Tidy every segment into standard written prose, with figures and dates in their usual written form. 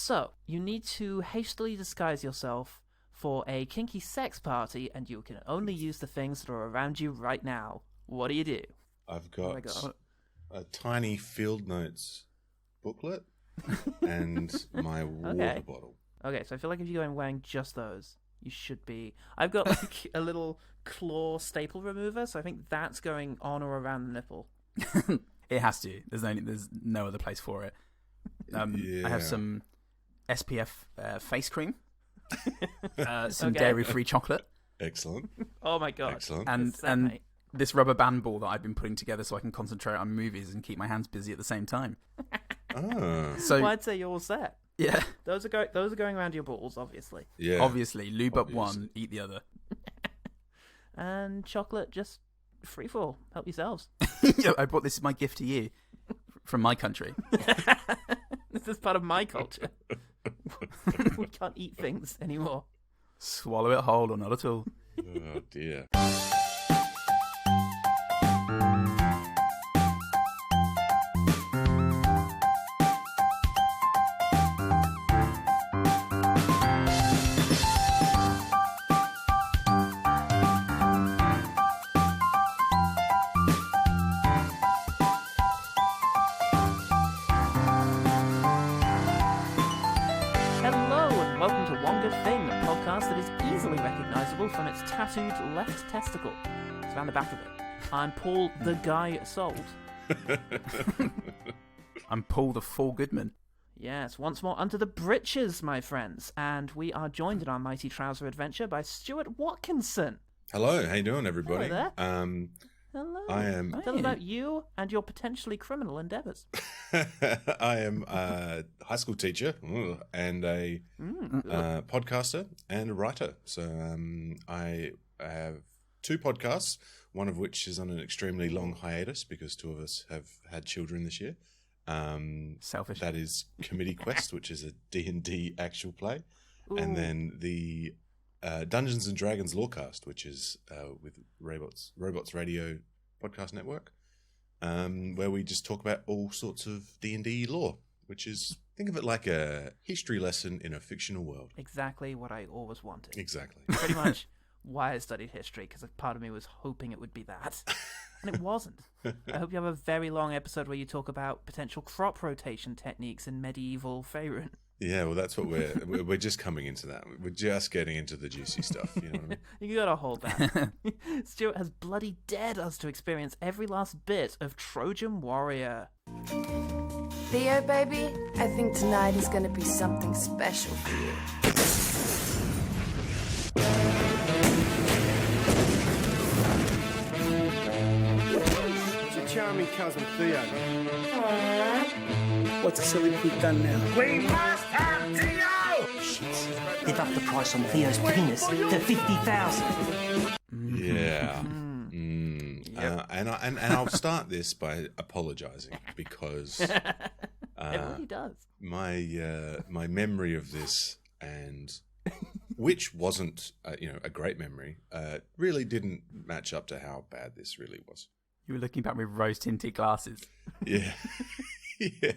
So, you need to hastily disguise yourself for a kinky sex party, and you can only use the things that are around you right now. What do? I've got a tiny field notes booklet and my water bottle. Okay, so I feel like if you go in wearing just those, you should be... I've got like a little claw staple remover, so I think that's going on or around the nipple. It has to. There's no other place for it. I have some SPF face cream, some dairy-free chocolate. Excellent. Oh my god. Excellent. And this rubber band ball that I've been putting together so I can concentrate on movies and keep my hands busy at the same time. So I'd say you're all set. Yeah. Those are going around your balls, obviously. Yeah. Obviously. Lube up one, eat the other. And chocolate, just free for all. Help yourselves. Yeah, I brought this as my gift to you from my country. This is part of my culture. We can't eat things anymore. Swallow it whole or not at all. Oh dear. From its tattooed left testicle. It's around the back of it. I'm Paul the Guy Salt. I'm Paul the Full Goodman. Yes, once more under the breeches, my friends. And we are joined in our mighty trouser adventure by Stuart Watkinson. Hello, how you doing, everybody? Hello there. Hello. I am... Tell us about you and your potentially criminal endeavours. I am a high school teacher and a podcaster and a writer. So I have two podcasts, one of which is on an extremely long hiatus because two of us have had children this year. Selfish. That is Committee Quest, which is a D&D actual play. Ooh. And then the Dungeons and Dragons Lorecast, which is with Robots Radio Podcast Network, where we just talk about all sorts of D&D lore, which is, think of it like a history lesson in a fictional world. Exactly what I always wanted. Exactly. Pretty much why I studied history, because a part of me was hoping it would be that. And it wasn't. I hope you have a very long episode where you talk about potential crop rotation techniques in medieval Faerun. Yeah, well, that's what we're just coming into that. We're just getting into the juicy stuff. You know what I mean? You gotta hold that. Stuart has bloody dared us to experience every last bit of Trojan Warrior. Theo, baby, I think tonight is gonna be something special for you. It's your charming cousin, Theo. What's the silly pig done now? We must have Theo! Shit. They've upped the price on Theo's penis to 50,000. Yeah. Yep. And I'll start this by apologising because It really does. My memory of this, and which wasn't a great memory, really didn't match up to how bad this really was. You were looking back with rose-tinted glasses. Yeah. Yeah.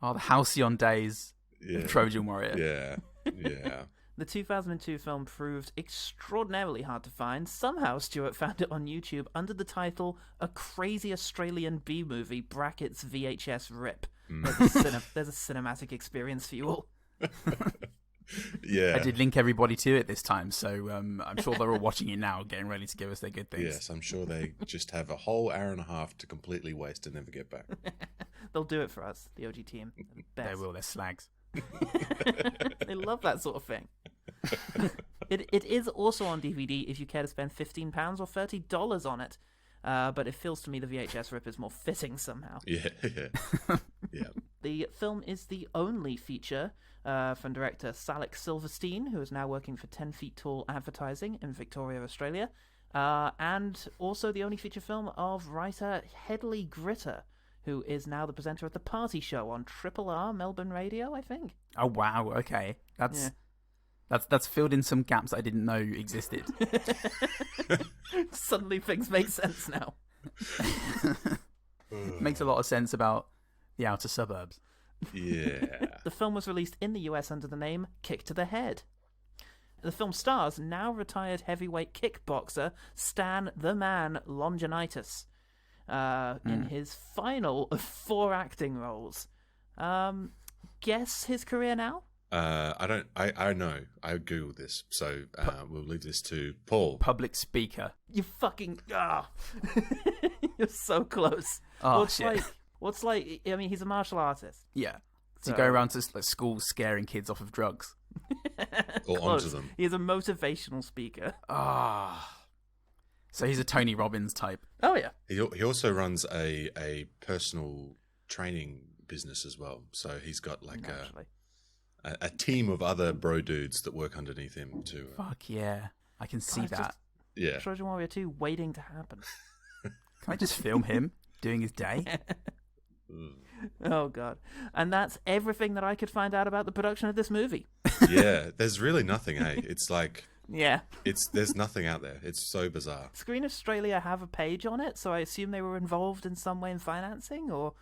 Oh, the halcyon days of Trojan Warrior. Yeah. The 2002 film proved extraordinarily hard to find. Somehow Stuart found it on YouTube under the title A Crazy Australian B-Movie brackets VHS Rip. There's a cinematic experience for you all. Yeah. I did link everybody to it this time, so I'm sure they're all watching it now, getting ready to give us their good things. Yes, I'm sure they just have a whole hour and a half to completely waste and never get back. They'll do it for us, the OG team. They will, they're slags. They love that sort of thing. It is also on DVD if you care to spend £15 or $30 on it. But it feels to me the VHS Rip is more fitting somehow. Yeah. The film is the only feature from director Salek Silverstein, who is now working for 10 Feet Tall Advertising in Victoria, Australia, and also the only feature film of writer Hedley Gritter, who is now the presenter of The Party Show on Triple R Melbourne Radio, I think. Oh, wow, okay. That's filled in some gaps I didn't know existed. Suddenly things make sense now. Makes a lot of sense about the outer suburbs. Yeah. The film was released in the US under the name Kick to the Head. The film stars now retired heavyweight kickboxer Stan the Man Longinaitis in his final of 4 acting roles. Guess his career now? I know. I googled this, so we'll leave this to Paul. Public speaker. You fucking You're so close. Oh, shit. I mean, he's a martial artist. Yeah. So you go around to like schools scaring kids off of drugs. Or onto them. He is a motivational speaker. So he's a Tony Robbins type. Oh yeah. He also runs a personal training business as well. So he's got like a team of other bro dudes that work underneath him too. Fuck yeah. I can see that. Yeah. Trojan Warrior 2 waiting to happen. Can I just film him doing his day? Oh god. And that's everything that I could find out about the production of this movie. Yeah, there's really nothing, hey. It's like Yeah. there's nothing out there. It's so bizarre. Screen Australia have a page on it, so I assume they were involved in some way in financing or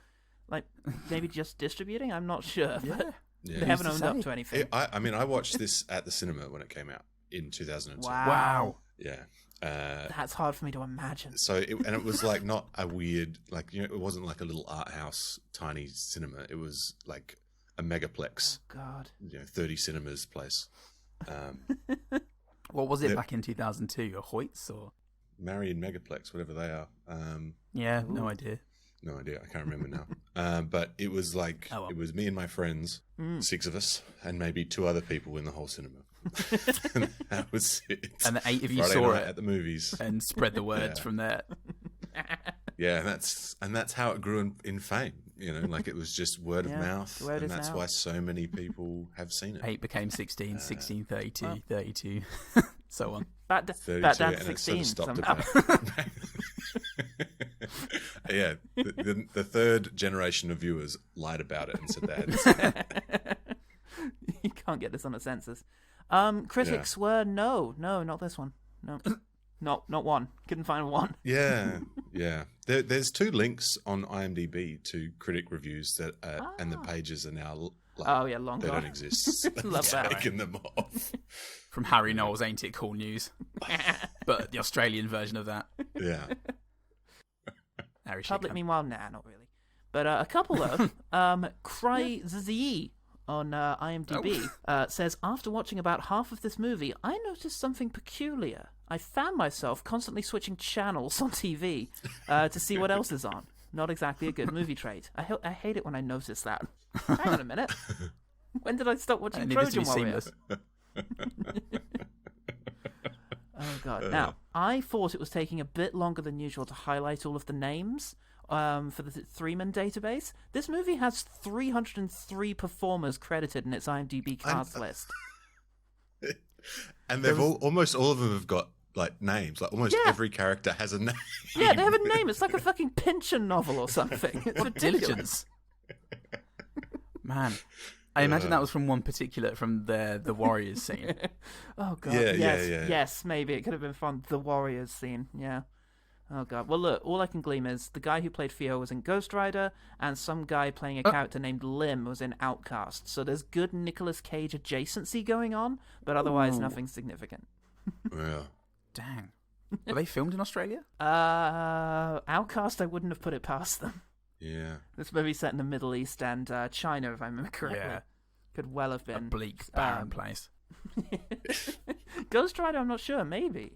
like maybe just distributing. I'm not sure. But Yeah. they haven't owned up to anything. I mean, I watched this at the cinema when it came out in 2002. Wow. Yeah. That's hard for me to imagine. So it was like not a weird, like, you know, it wasn't like a little art house tiny cinema. It was like a megaplex. God. 30 cinemas place. What was it back in 2002? A Hoyts or Marion Megaplex, whatever they are. Yeah, no idea. No idea. I can't remember now. But it was like it was me and my friends, 6 of us, and maybe 2 other people in the whole cinema. And that was it. And the 8 of you Friday saw night it at the movies and spread the words from there. Yeah, and that's how it grew in fame. You know, like it was just word of mouth, and that's why so many people have seen it. 8 became 16, 16, 32, 32, so on. Back down 32, to and 16 it sort of somehow. stopped at yeah, the third generation of viewers lied about it and said they hadn't seen it. You can't get this on a census. Critics were no, not this one. No, not one. Couldn't find one. Yeah. There's 2 links on IMDb to critic reviews that, and the pages are now. Like, long they gone. don't exist. Love that. Taking them off. From Harry Knowles, Ain't It Cool News? But the Australian version of that. Yeah. Harry Public, Shitcam. meanwhile, not really. But a couple though. Cry Z on IMDb says, after watching about half of this movie, I noticed something peculiar. I found myself constantly switching channels on TV to see what else is on. Not exactly a good movie trait. I hate it when I notice that. Hang on a minute. When did I stop watching Trojan Warrior? Oh god. Now, I thought it was taking a bit longer than usual to highlight all of the names for the 3-man database. This movie has 303 performers credited in its IMDb cast list. And they've almost all of them have got like names. Like almost every character has a name. Yeah, they have a name. It's like a fucking Pynchon novel or something. It's ridiculous. Diligence. Man. I imagine that was from the Warriors scene. Oh god. Yeah, Yes, maybe it could have been from the Warriors scene. Yeah. Oh god. Well, look, all I can glean is the guy who played Theo was in Ghost Rider, and some guy playing a character named Lim was in Outcast. So there's good Nicolas Cage adjacency going on, but otherwise nothing significant. Yeah. Dang. Were they filmed in Australia? Outcast, I wouldn't have put it past them. Yeah. This movie's set in the Middle East and China, if I remember correctly. Yeah. Could well have been. A bleak, barren place. Ghost Rider, I'm not sure. Maybe,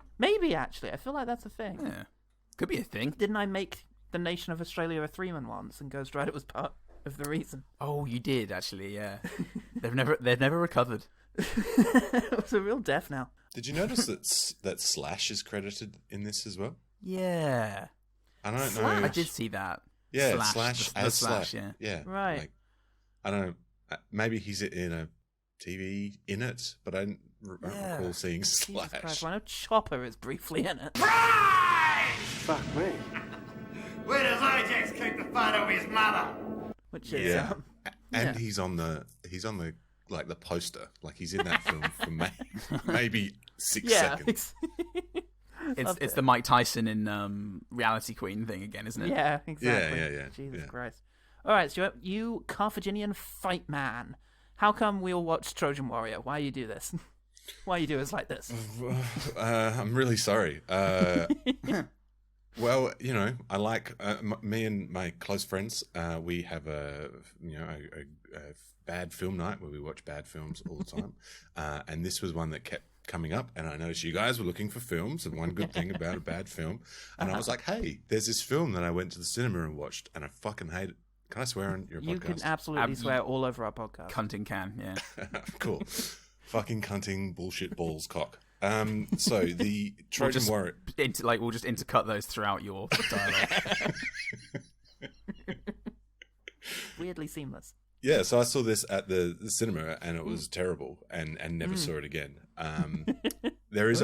actually. I feel like that's a thing. Yeah. Could be a thing. Didn't I make the nation of Australia a 3-man once, and Ghost Rider was part of the reason? Oh, you did, actually, yeah. They've never recovered. It was a real death now. Did you notice that Slash is credited in this as well? Yeah. I don't know. I did see that. Yeah, Slash, as Slash, Slash. yeah. Right. Like, I don't know. Maybe he's in a TV in it, but I don't recall seeing Jesus Slash. Christ, well, I know Chopper is briefly in it. Fuck me. Where does Ajax keep the photo of his mother? Which is and he's on the like the poster, like he's in that film for maybe 6 seconds. It's the Mike Tyson in Reality Queen thing again, isn't it? Yeah, exactly. Yeah. Jesus Christ. All right, Stuart, you Carthaginian fight man. How come we all watch Trojan Warrior? Why you do this? Why you do us like this? I'm really sorry. Well, I like me and my close friends. We have a bad film night where we watch bad films all the time, and this was one that kept coming up. And I noticed you guys were looking for films and one good thing about a bad film, and I was like, hey, there's this film that I went to the cinema and watched, and I fucking hate it. Can I swear on your podcast? You can absolutely swear all over our podcast. Cunting can, yeah. Cool. Fucking cunting bullshit balls cock. So the Trojan Warrior. We'll just intercut those throughout your dialogue. Weirdly seamless. Yeah, so I saw this at the cinema and it was terrible and never saw it again. There is,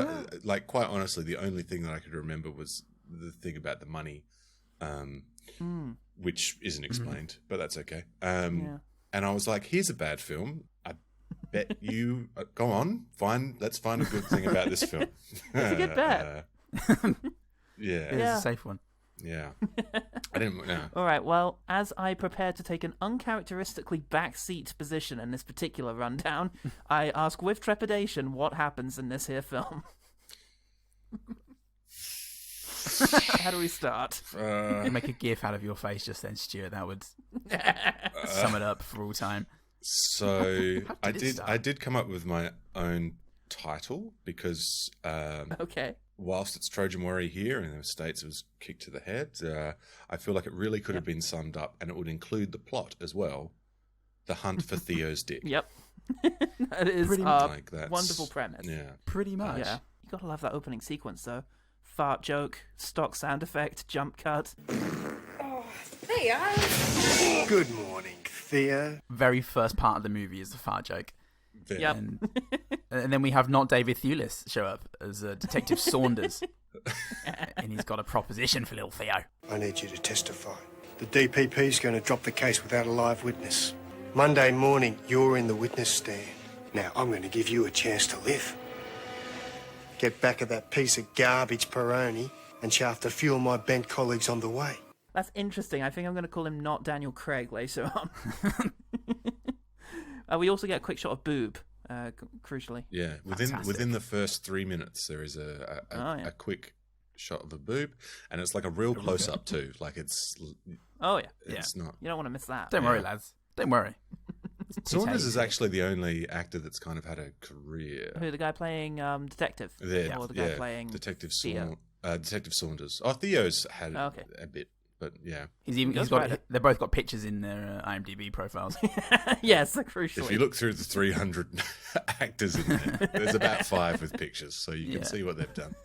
quite honestly, the only thing that I could remember was the thing about the money, which isn't explained, but that's okay. And I was like, here's a bad film. I bet you, go on, let's find a good thing about this film. It's a good bet. Yeah. It's a safe one. Yeah. I didn't know. All right, well, as I prepare to take an uncharacteristically backseat position in this particular rundown, I ask with trepidation what happens in this here film. How do we start? Make a gif out of your face just then, Stuart. That would sum it up for all time. So I did come up with my own title because okay. Whilst it's Trojan Warrior here and in the States it was Kick to the Head, I feel like it really could have been summed up, and it would include the plot as well. The hunt for Theo's dick. Yep. That is pretty a like that's, wonderful premise. Yeah. Pretty much. Yeah. You gotta love that opening sequence though. Fart joke, stock sound effect, jump cut. Oh, Theo! Good morning, Theo. Very first part of the movie is the fart joke. Yep. And then we have not David Thewlis show up as Detective Saunders. And he's got a proposition for little Theo. I need you to testify. The DPP's going to drop the case without a live witness. Monday morning, you're in the witness stand. Now, I'm going to give you a chance to live. Get back of that piece of garbage Peroni and shaft a few of my bent colleagues on the way. That's interesting. I think I'm going to call him not Daniel Craig later on. We also get a quick shot of boob, crucially. Yeah, within the first 3 minutes, there is a quick shot of a boob, and it's like a real close up too. Like it's. Oh yeah, it's not. You don't want to miss that. Don't worry, lads. Don't worry. Saunders is actually the only actor that's kind of had a career. Who, the guy playing detective? Yeah, or the guy playing Detective Theo? Detective Saunders. Oh, Theo's had a bit. But yeah, they've both got pictures in their IMDb profiles. Yes, crucially. If you look through the 300 actors in there, there's about 5 with pictures, so you can see what they've done.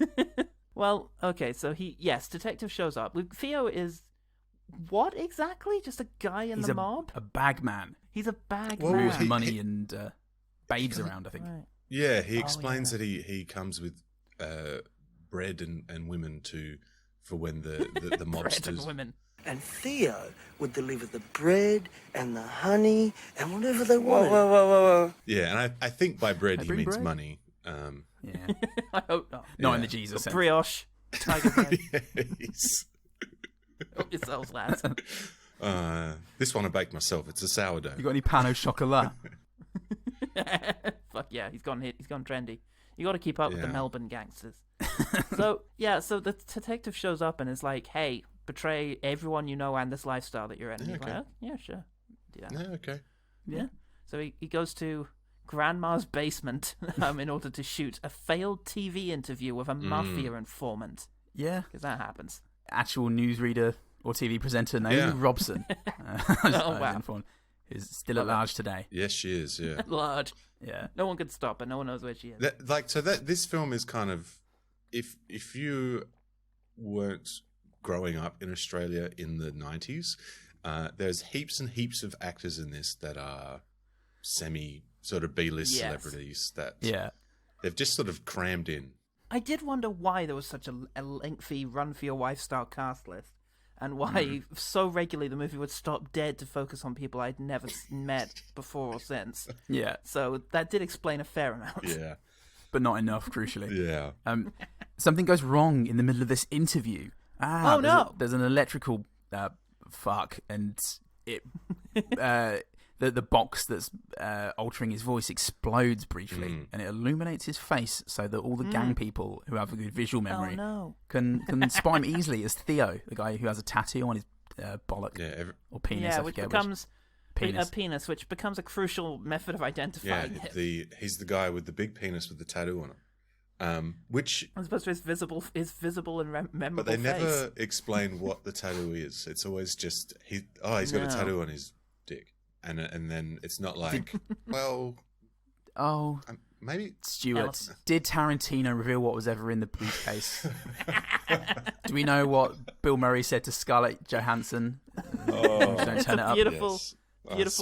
Well, okay, so detective shows up. Theo is what exactly? Just a guy in the mob? A bag man. He's a bag man. Man. Moves money and babes around, I think. Right. Yeah, he explains that he comes with bread and women for when the mobsters. Bread and women. And Theo would deliver the bread and the honey and whatever they wanted. Whoa. Yeah, and I think by bread he means bread? money. Yeah. I hope not. Not in the Jesus sense. Brioche. Tiger bread. Yes. Help yourselves, lads. This one I baked myself. It's a sourdough. You got any pan au chocolat? Fuck yeah, he's gone trendy. You got to keep up with the Melbourne gangsters. So the detective shows up and is like, "Hey, betray everyone you know and this lifestyle that you're in." And he's like, "Oh, yeah, sure, do that." Yeah, okay. Yeah. So he goes to Grandma's basement in order to shoot a failed TV interview with a mafia informant. Yeah, because that happens. Actual newsreader or TV presenter Naomi Robson. Wow. Who's still at large today. Yes, she is. Yeah, at large. Yeah, no one could stop her. No one knows where she is. This film is kind of, if you weren't growing up in Australia in the 90s, there's heaps and heaps of actors in this that are semi sort of B-list celebrities that they've just sort of crammed in. I did wonder why there was such a lengthy Run for Your Wife style cast list, and why so regularly the movie would stop dead to focus on people I'd never met before or since. Yeah. So that did explain a fair amount. Yeah. But not enough, crucially. Yeah. Something goes wrong in the middle of this interview. No! There's an electrical fuck, and it the box that's altering his voice explodes briefly, and it illuminates his face so that all the gang people who have a good visual memory can spot him easily as Theo, the guy who has a tattoo on his bollock or penis. Yeah, which becomes a penis, which becomes a crucial method of identifying him. He's the guy with the big penis with the tattoo on it. Which as opposed to his visible and memorable But they face. never explain what the tattoo is. It's always just he's got a tattoo on his dick, and then it's not like maybe Stuart. Did Tarantino reveal what was ever in the briefcase? Do we know what Bill Murray said to Scarlett Johansson? Don't turn it up. Beautiful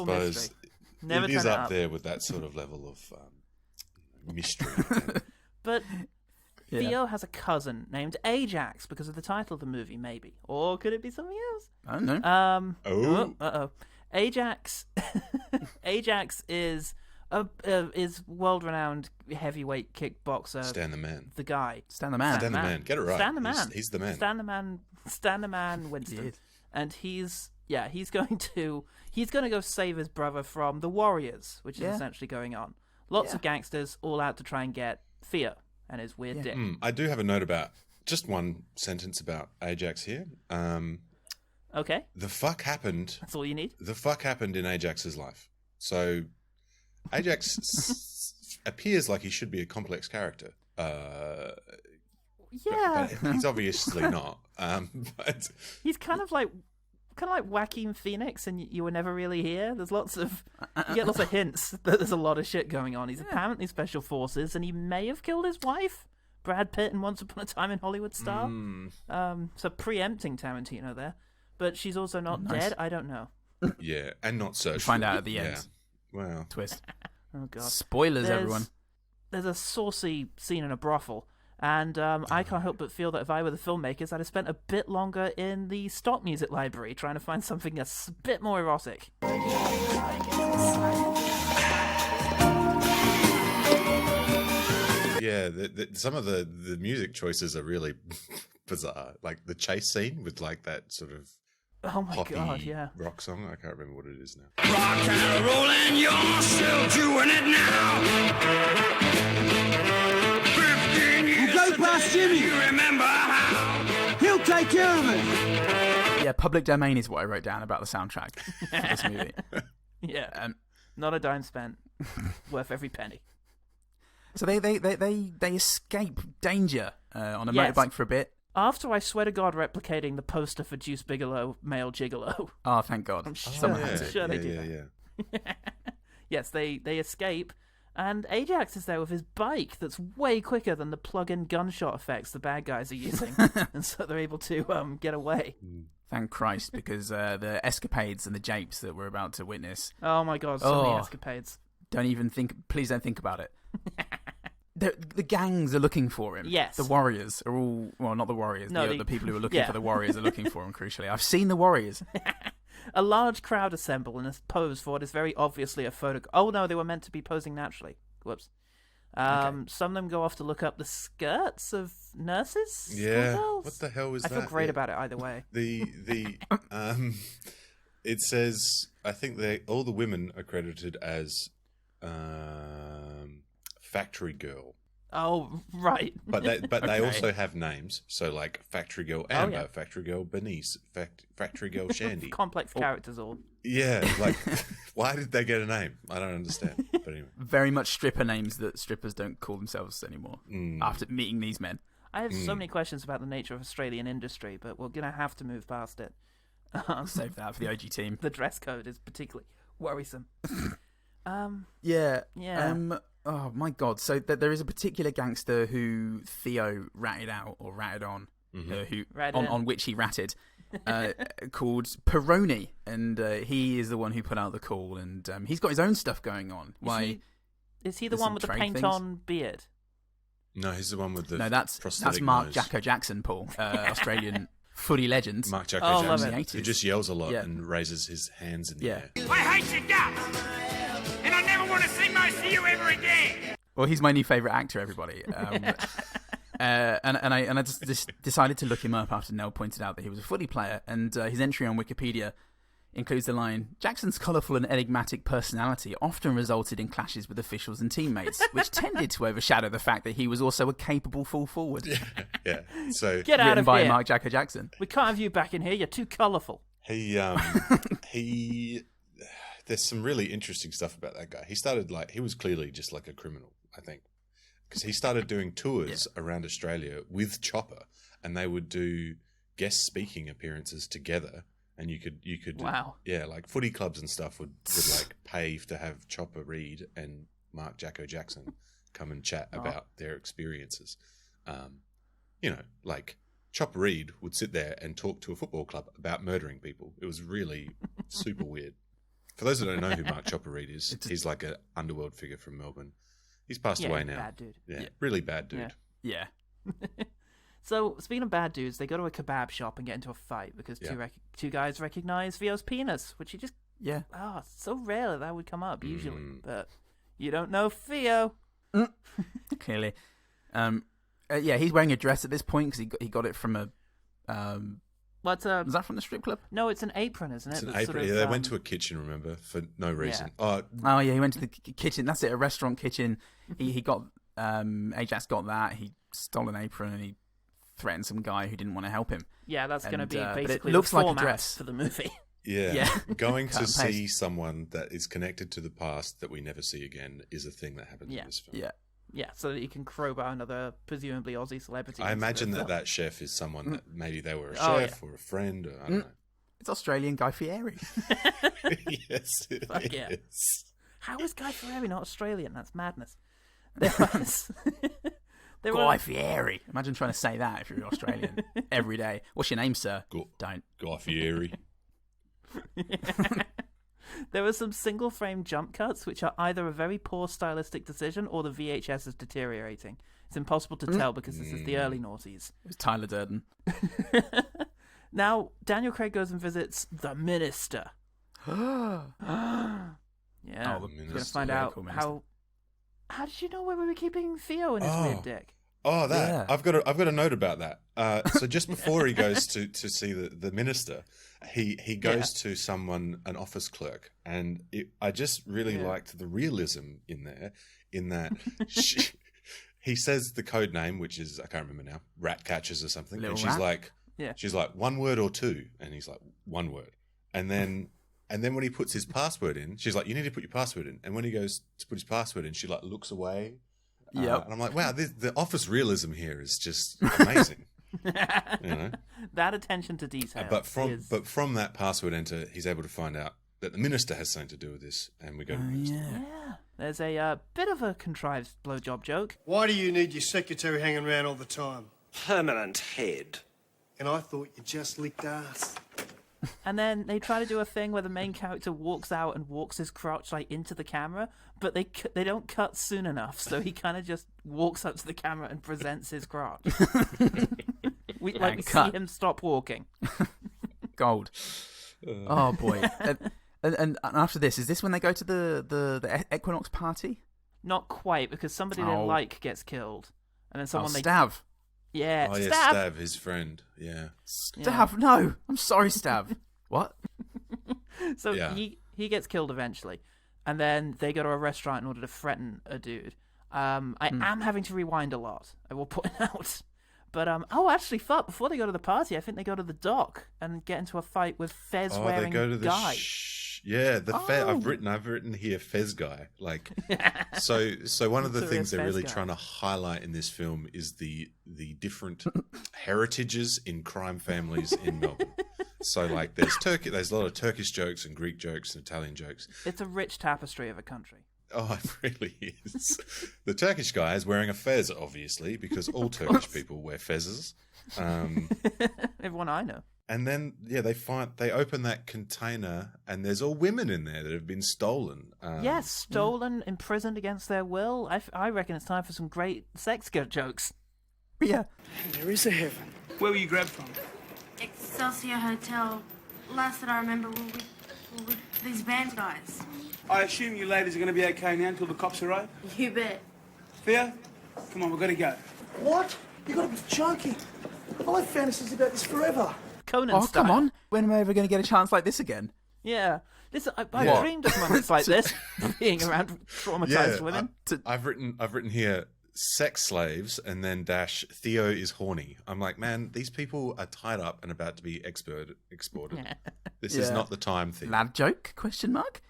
mystery. Never it is turn it up there with that sort of level of mystery. But Theo has a cousin named Ajax because of the title of the movie, maybe. Or could it be something else? I don't know. Ajax is world-renowned heavyweight kickboxer. Stan the Man. The guy. Stan the Man. Stan the Man. Get it right. Stan the Man. He's the man. Stan the Man Winston. And he's going to go save his brother from the Warriors, which is essentially going on. Lots of gangsters all out to try and get Theo and his weird dick. I do have a note about just one sentence about Ajax here. Okay. The fuck happened. That's all you need. The fuck happened in Ajax's life. So Ajax appears like he should be a complex character. But he's obviously not. But he's kind of like Joaquin Phoenix, and you were never really here. There's you get lots of hints that there's a lot of shit going on. He's apparently special forces, and he may have killed his wife, Brad Pitt, in Once Upon a Time in Hollywood star. So preempting Tarantino there, but she's also not dead. I don't know. Yeah, and not searched. Find out at the end. Wow. Twist. Oh god. Spoilers, everyone. There's a saucy scene in a brothel. And I can't help but feel that if I were the filmmakers, I'd have spent a bit longer in the stock music library trying to find something that's a bit more erotic. Yeah, some of the music choices are really bizarre. Like the chase scene with like that sort of poppy rock song. I can't remember what it is now. Rock and roll and you're still doing it now. Go past Jimmy. You remember how? He'll take care of it. Yeah, Public Domain is what I wrote down about the soundtrack for this movie. Yeah, not a dime spent. Worth every penny. So they escape danger on a motorbike for a bit. After, I swear to God, replicating the poster for Juice Bigelow, Male Gigolo. Oh, thank God. I'm sure they do that. Yeah. Yes, they escape. And Ajax is there with his bike that's way quicker than the plug-in gunshot effects the bad guys are using. And so they're able to get away. Thank Christ, because the escapades and the japes that we're about to witness... Oh my God, so many escapades. Please don't think about it. The gangs are looking for him. Yes. The Warriors are all... Well, not the Warriors. No, the people who are looking for the Warriors are looking for him, crucially. I've seen the Warriors. A large crowd assemble in a pose for what is very obviously a photo. Oh no, they were meant to be posing naturally. Whoops. Some of them go off to look up the skirts of nurses. Yeah. What the hell is that? I feel great about it either way. It says, I think all the women are credited as factory girl. Oh, right. But they also have names. So like Factory Girl Amber, Factory Girl Bernice, Factory Girl Shandy. Complex characters all. Yeah, like why did they get a name? I don't understand. But anyway. Very much stripper names that strippers don't call themselves anymore after meeting these men. I have so many questions about the nature of Australian industry, but we're going to have to move past it. Save that for the OG team. The dress code is particularly worrisome. Yeah. Oh my God! So there is a particular gangster who Theo ratted on, on which he ratted, called Peroni, and he is the one who put out the call, and he's got his own stuff going on. Is he the one with the paint-on beard? No, he's the one with the that's Mark Jacko Jackson, Paul, Australian footy legend. Mark Jacko Jackson, who 80s. just yells a lot and raises his hands in the air. I hate your guts, and I never want to see most of you ever again. Well, he's my new favourite actor, everybody. And I just decided to look him up after Nell pointed out that he was a footy player, and his entry on Wikipedia includes the line, Jackson's colourful and enigmatic personality often resulted in clashes with officials and teammates, which tended to overshadow the fact that he was also a capable full forward. Yeah. So get out of by here. Mark Jacko Jackson. We can't have you back in here. You're too colourful. There's some really interesting stuff about that guy. He was clearly just like a criminal, I think, because he started doing tours around Australia with Chopper, and they would do guest speaking appearances together. And you could, like footy clubs and stuff would like pay to have Chopper Reid and Mark Jacko Jackson come and chat about their experiences. Like Chopper Reid would sit there and talk to a football club about murdering people. It was really super weird. For those that don't know who Mark Chopper Reid is, he's like an underworld figure from Melbourne. He's passed away now. Bad dude. Yeah, really bad dude. Yeah. So, speaking of bad dudes, they go to a kebab shop and get into a fight because two guys recognize Theo's penis, which you just... Yeah. Oh, it's so rare that would come up, usually. But you don't know Theo. Clearly. He's wearing a dress at this point because he got it from a... Was that from the strip club? No, it's an apron, isn't it? It's an apron. They went to a kitchen, remember, for no reason. Yeah. He went to the kitchen. That's it, a restaurant kitchen. He got... Ajax got that. He stole an apron and he threatened some guy who didn't want to help him. Yeah, that's going to be basically looks the like format a dress for the movie. Yeah. Going to see someone that is connected to the past that we never see again is a thing that happens in this film. Yeah, so that you can crowbar another presumably Aussie celebrity. I imagine that chef is someone that maybe they were a chef or a friend, or I don't know. It's Australian Guy Fieri. Yes, it is. Yeah. How is Guy Fieri not Australian? That's madness. Guy Fieri. Imagine trying to say that if you're Australian every day. What's your name, sir? Don't. Guy Fieri. There were some single-frame jump cuts, which are either a very poor stylistic decision or the VHS is deteriorating. It's impossible to tell because this is the early noughties. It was Tyler Durden. Now, Daniel Craig goes and visits the Minister. The We're going to find out How did you know where we were keeping Theo in his weird dick? Oh, that. Yeah. I've got a note about that. So just before he goes to see the minister, he goes to an office clerk, and I just really liked the realism in there, in that he says the code name, which is, I can't remember now, rat catchers or something, and she's like, one word or two, and he's like, one word, and then when he puts his password in, she's like, you need to put your password in, and when he goes to put his password in, she like looks away. And I'm like, wow, the office realism here is just amazing. That attention to detail. But from that password enter, he's able to find out that the minister has something to do with this, and we go to the minister. Yeah. There's a bit of a contrived blowjob joke. Why do you need your secretary hanging around all the time? Permanent head. And I thought you just licked ass. And then they try to do a thing where the main character walks out and walks his crotch like into the camera, but they don't cut soon enough, so he kind of just walks up to the camera and presents his crotch. we see him stop walking. Gold. Oh boy. And after this, is this when they go to the Equinox party? Not quite, because somebody they like gets killed, and then someone Stav. Yeah, Stav, his friend. Yeah. Stav, no. I'm sorry, Stav. What? So he gets killed eventually, and then they go to a restaurant in order to threaten a dude. I am having to rewind a lot, I will point out. But actually, fuck! Before they go to the party, I think they go to the dock and get into a fight with fez-wearing guy. I've written here fez guy. Like, so one of the things they're really trying to highlight in this film is the different heritages in crime families in Melbourne. So like, there's a lot of Turkish jokes and Greek jokes and Italian jokes. It's a rich tapestry of a country. Oh, it really is. The Turkish guy is wearing a fez, obviously, because all Turkish people wear fezzes. Everyone I know. And then, they open that container, and there's all women in there that have been stolen. Stolen, imprisoned against their will. I reckon it's time for some great sex jokes. Yeah. There is a heaven. Where were you grabbed from? Excelsior Hotel. Last that I remember were with these band guys. I assume you ladies are going to be okay now until the cops arrive? You bet. Theo, come on, we've got to go. What? You got to be joking. I've had fantasies about this forever. Conan style. Come on. When am I ever going to get a chance like this again? Yeah. Listen, I've dreamed of moments like this, being around traumatized women. I've written here, sex slaves, and then dash, Theo is horny. I'm like, man, these people are tied up and about to be exported. This is not the time, Theo. Lad joke? Question mark?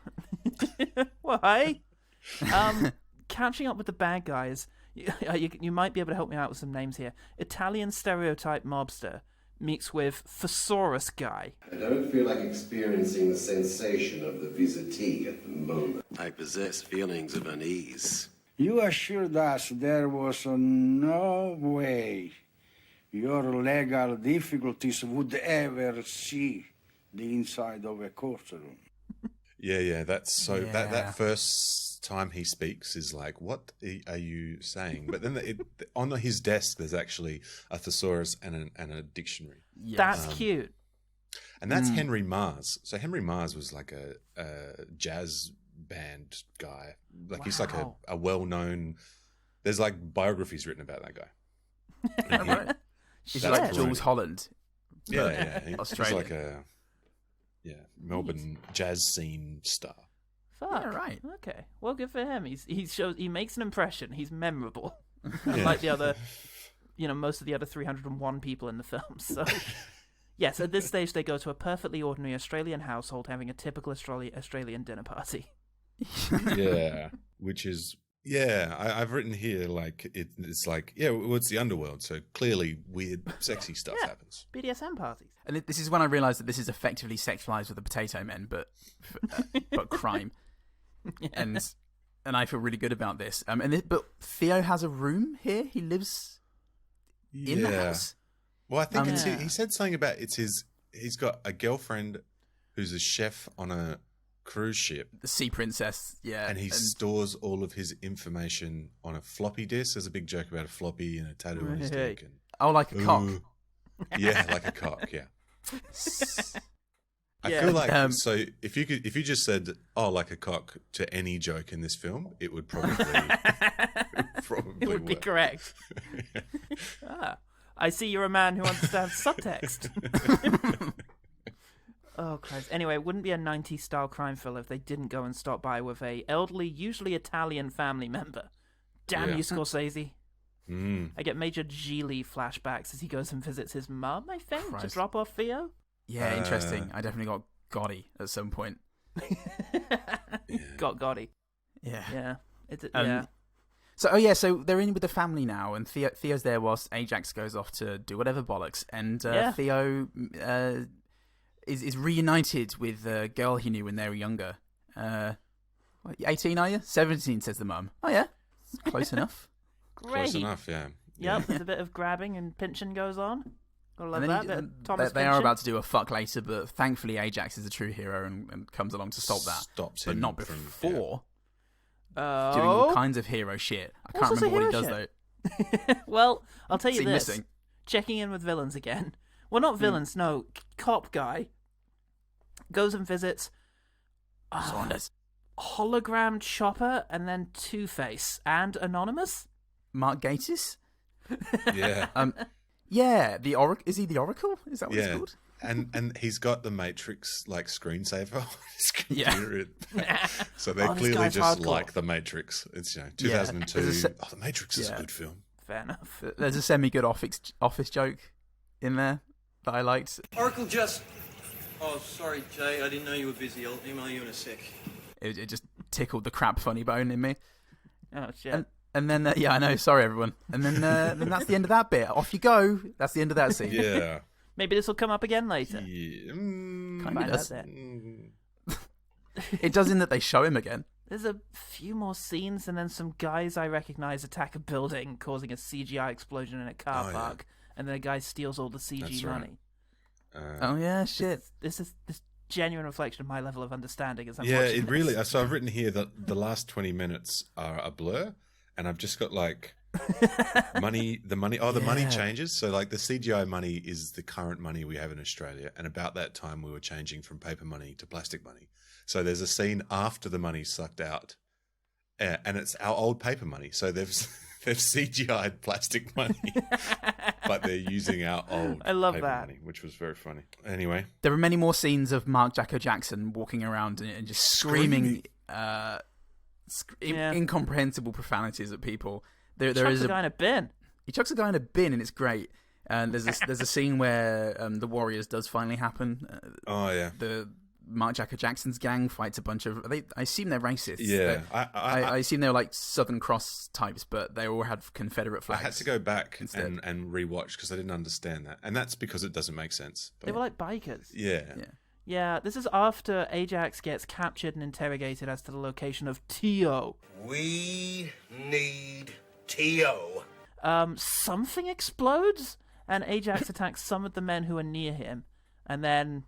Why? Catching up with the bad guys, you might be able to help me out with some names here. Italian stereotype mobster meets with thesaurus guy. I don't feel like experiencing the sensation of the visitee at the moment. I possess feelings of unease. You assured us there was no way your legal difficulties would ever see the inside of a courtroom. Yeah, that's so. Yeah. That first time he speaks is like, what are you saying? But then on his desk, there's actually a thesaurus and a dictionary. Yes. That's cute. And that's Henry Mars. So Henry Mars was like a jazz band guy. Like he's like a well-known. There's like biographies written about that guy. He's like Jules Holland. Yeah. He's Australia. like a Melbourne jazz scene star. Fuck. Yeah, right. Okay. Well, good for him. He makes an impression. He's memorable. Unlike the other, most of the other 301 people in the film. So, yes, at this stage they go to a perfectly ordinary Australian household having a typical Australian dinner party. Yeah, which is I've written here like it's like it's the underworld, so clearly weird, sexy stuff happens. BDSM parties, and this is when I realised that this is effectively sexualized with the Potato Men, but crime, and I feel really good about this. But Theo has a room here. He lives in the house. Well, I think he said something about he's got a girlfriend who's a chef on a cruise ship, the Sea Princess, and he stores all of his information on a floppy disk. There's a big joke about a floppy and a tattoo on his dick. Like a cock. Yeah, like a cock. Yeah. I feel like so if you just said like a cock to any joke in this film, it would probably it would be correct. I see you're a man who understands subtext. Oh, Christ. Anyway, it wouldn't be a 90s style crime thriller if they didn't go and stop by with a elderly, usually Italian family member. Damn you, Scorsese. I get Major Geely flashbacks as he goes and visits his mum, I think, to drop off Theo. Yeah, interesting. I definitely got Gotti at some point. Got Gotti. Yeah. Yeah. So they're in with the family now, and Theo's there whilst Ajax goes off to do whatever bollocks, and Theo is reunited with the girl he knew when they were younger. 18, are you? 17, says the mum. Oh, yeah. Close enough. Great. Close enough, yeah. Yep, there's a bit of grabbing and pinching goes on. Gotta love that. Thomas they are about to do a fuck later, but thankfully Ajax is a true hero and comes along to stop that. Stops him. But not before. Doing all kinds of hero shit. I can't remember what he does, though. Well, I'll tell you this. Missing? Checking in with villains again. Well, not villains, no. Cop guy. Goes and visits Saunders, hologram Chopper, and then Two-Face and Anonymous. Mark Gatiss. Yeah. Yeah. The Oracle. Is he the Oracle? Is that what it's called? And he's got the Matrix like screensaver on his computer. Yeah. So they clearly just like the Matrix. It's 2002. The Matrix is a good film. Fair enough. There's a semi-good office joke in there that I liked. Oracle just. Oh, sorry, Jay. I didn't know you were busy. I'll email you in a sec. It just tickled the crap funny bone in me. Oh, shit. And then, I know. Sorry, everyone. And then that's the end of that bit. Off you go. That's the end of that scene. Yeah. Maybe this will come up again later. Yeah. Kind of does. It does in that they show him again. There's a few more scenes, and then some guys I recognize attack a building, causing a CGI explosion in a car park, and then a guy steals all the CG money. Shit. This is this genuine reflection of my level of understanding as I'm watching it this. Really. So I've written here that the last 20 minutes are a blur, and I've just got like money. The money changes. So like the CGI money is the current money we have in Australia, and about that time we were changing from paper money to plastic money. So there's a scene after the money's sucked out, and it's our old paper money. So they've They've CGI'd plastic money, but they're using our old paper money, which was very funny. Anyway. There are many more scenes of Mark Jacko Jackson walking around and just screaming incomprehensible profanities at people. There is a guy in a bin. He chucks a guy in a bin, and it's great. And there's a scene where the Warriors does finally happen. The Mark Jacko Jackson's gang fights a bunch of... I assume they're racist. Yeah. I assume they were like Southern Cross types, but they all had Confederate flags. I had to go back and rewatch because I didn't understand that. And that's because it doesn't make sense. They were like bikers. Yeah, this is after Ajax gets captured and interrogated as to the location of T.O. We need T.O. Something explodes, and Ajax attacks some of the men who are near him. And then,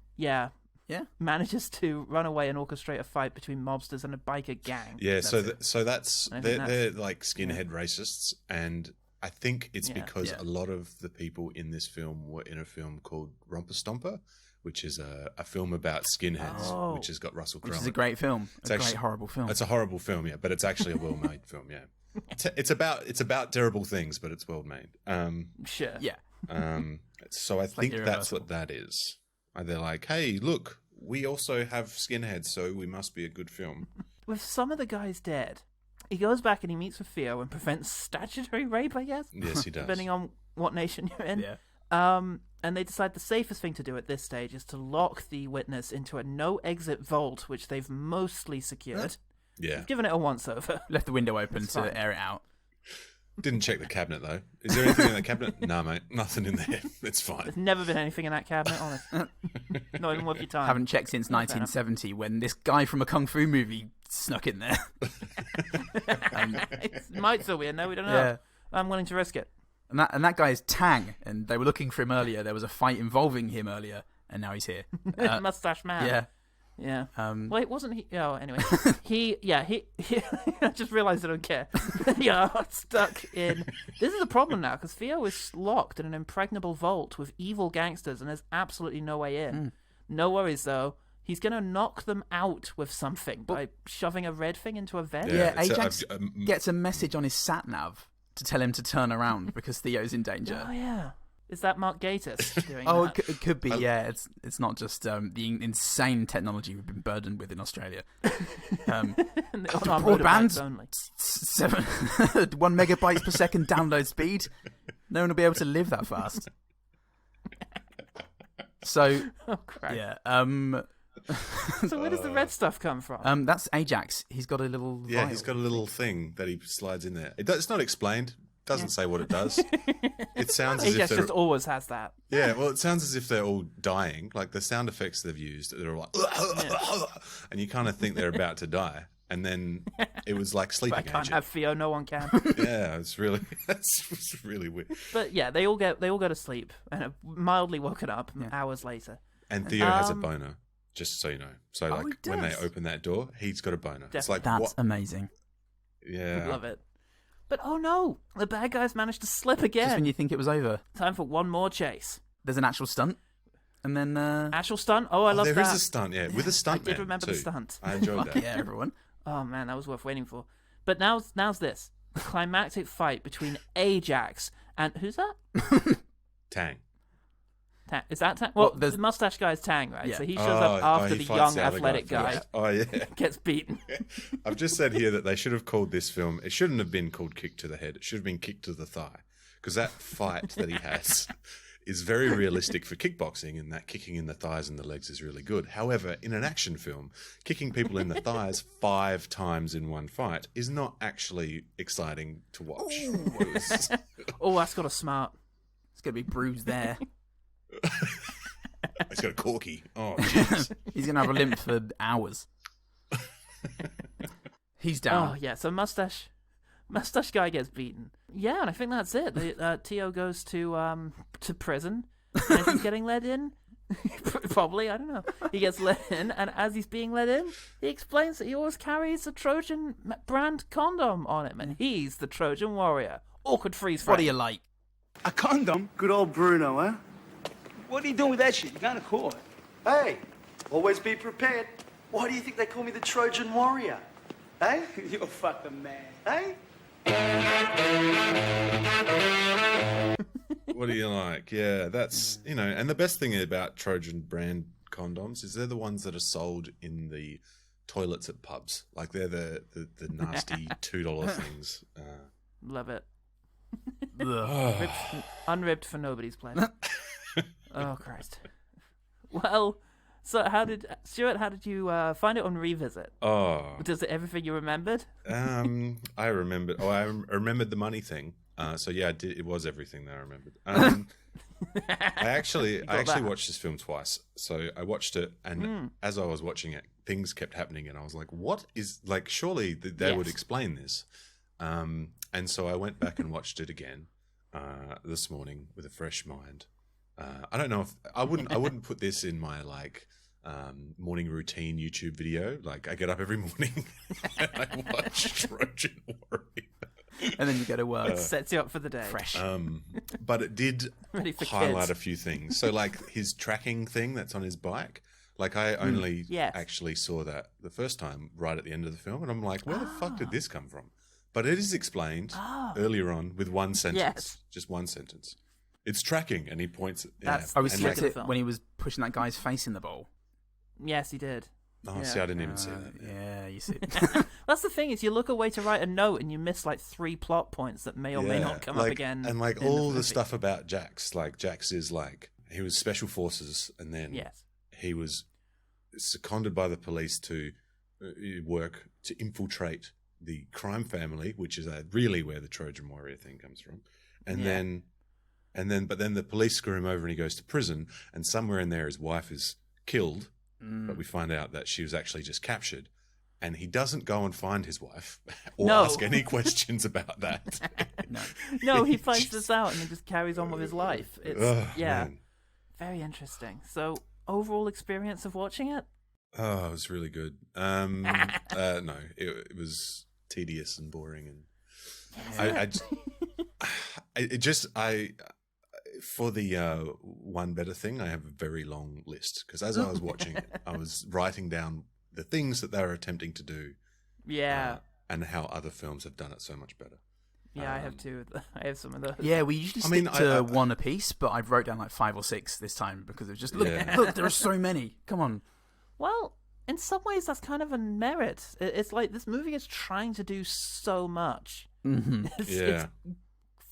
manages to run away and orchestrate a fight between mobsters and a biker gang. Yeah, they're like skinhead racists, and I think it's because a lot of the people in this film were in a film called Romper Stomper, which is a film about skinheads, which has got Russell Crowe. Which is a great film. It's a great horrible film. It's a horrible film, but it's actually a well-made film, It's about terrible things, but it's well made. Sure. Yeah. So I think that's what that is. They're like, hey, look, we also have skinheads, so we must be a good film. With some of the guys dead, he goes back and he meets with Theo and prevents statutory rape, I guess? Yes, he does. Depending on what nation you're in. Yeah. And they decide the safest thing to do at this stage is to lock the witness into a no-exit vault, which they've mostly secured. Yeah. They've given it a once-over. Left the window open to air it out. Didn't check the cabinet, though. Is there anything in the cabinet? No, mate. Nothing in there. It's fine. There's never been anything in that cabinet, honest. Not even worth your time. Haven't checked since 1970 when this guy from a Kung Fu movie snuck in there. It might still be in there. We don't know. Yeah. I'm willing to risk it. And that guy is Tang, and they were looking for him earlier. There was a fight involving him earlier, and now he's here. Mustache man. Yeah. Yeah. Wait, wasn't he? Oh, anyway. he I just realised I don't care. Stuck in... This is a problem now, because Theo is locked in an impregnable vault with evil gangsters, and there's absolutely no way in. No worries, though. He's going to knock them out with something by shoving a red thing into a vent. Yeah, Ajax gets a message on his sat-nav to tell him to turn around because Theo's in danger. Oh, yeah. Is that Mark Gatiss doing that? It could be, yeah. It's not just the insane technology we've been burdened with in Australia. Broadband, only. 1 megabytes per second download speed. No one will be able to live that fast. So, yeah. So where does the red stuff come from? That's Ajax. He's got a little vial. He's got a little thing that he slides in there. It's not explained. Doesn't say what it does. It sounds as if just always has that. Yeah, well, it sounds as if they're all dying. Like the sound effects they've used, they're all like, and you kind of think they're about to die. And then it was like sleeping agent. I can't have Theo, no one can. Yeah, it's really weird. But yeah, they all go to sleep and are mildly woken up hours later. And Theo has a boner, just so you know. So like when they open that door, he's got a boner. Definitely. It's like that's amazing. Yeah, I love it. But oh no, the bad guys managed to slip again. Just when you think it was over. Time for one more chase. There's an actual stunt. And then... Actual stunt? Oh, I love that. There is a stunt, yeah. With a stunt I did remember the stunt. I enjoyed that. Yeah, everyone. Oh man, that was worth waiting for. But now's this. The climactic fight between Ajax and... Who's that? Tang. Is that Tang? Well, the mustache guy's Tang, right? Yeah. So he shows up after the young athletic guy gets beaten. I've just said here that they should have called this film, it shouldn't have been called Kick to the Head. It should have been Kick to the Thigh. Because that fight that he has is very realistic for kickboxing, and that kicking in the thighs and the legs is really good. However, in an action film, kicking people in the thighs 5 times in one fight is not actually exciting to watch. Oh, that's got a smart. It's going to be bruised there. He's got a corky. Oh, jeez. He's going to have a limp for hours. He's down. Oh, yeah. So mustache guy gets beaten. Yeah, and I think that's it. Tio goes to prison. And he's getting let in. Probably, I don't know. He gets let in, and as he's being let in, he explains that he always carries a Trojan brand condom on him, and he's the Trojan Warrior. Awkward freeze frame. What do you like? A condom? Good old Bruno, huh? What are you doing with that shit? You got a cord. Hey, always be prepared. Why do you think they call me the Trojan Warrior? Hey? You're a fucking man. Hey? What do you like? Yeah, that's, and the best thing about Trojan brand condoms is they're the ones that are sold in the toilets at pubs. Like they're the nasty $2 things. Love it. Unripped for nobody's planet. Oh, Christ. Well, so Stuart, how did you find it on revisit? Oh. Does it everything you remembered? I remembered. Oh, I remembered the money thing. So yeah, it was everything that I remembered. I actually watched this film twice. So I watched it, and as I was watching it, things kept happening, and I was like, "What is like? Surely they would explain this." And so I went back and watched it again this morning with a fresh mind. I don't know if I wouldn't put this in my morning routine YouTube video. Like I get up every morning and I watch Trojan Warrior. And then you go to work. It sets you up for the day. Fresh. But it did highlight kids. a few things. So like his tracking thing that's on his bike. Like I only actually saw that the first time right at the end of the film. And I'm like, where the fuck did this come from? But it is explained earlier on with one sentence. Just one sentence. It's tracking, and he points at... I was slipped it when he was pushing that guy's face in the bowl. Yes, he did. Oh, see, I didn't even see that. Yeah, you see. That's the thing, is you look away to write a note and you miss 3 plot points that may or may not come up again. And all the stuff about Jax. Like Jax is he was special forces, and then he was seconded by the police to work to infiltrate the crime family, which is really where the Trojan Warrior thing comes from. But then the police screw him over and he goes to prison, and somewhere in there his wife is killed, but we find out that she was actually just captured, and he doesn't go and find his wife or ask any questions about that. No, he finds this out and he just carries on with his life. It's man. Very interesting. So overall experience of watching it? Oh, it was really good. No, it was tedious and boring, and for the one better thing, I have a very long list, because as I was watching it, I was writing down the things that they were attempting to do, and how other films have done it so much better. Yeah, I have too. I have some of those. Yeah, we usually stick to one a piece, but I wrote down 5 or 6 this time because it was just look, there are so many. Come on. Well, in some ways, that's kind of a merit. It's like this movie is trying to do so much. Mm-hmm. It's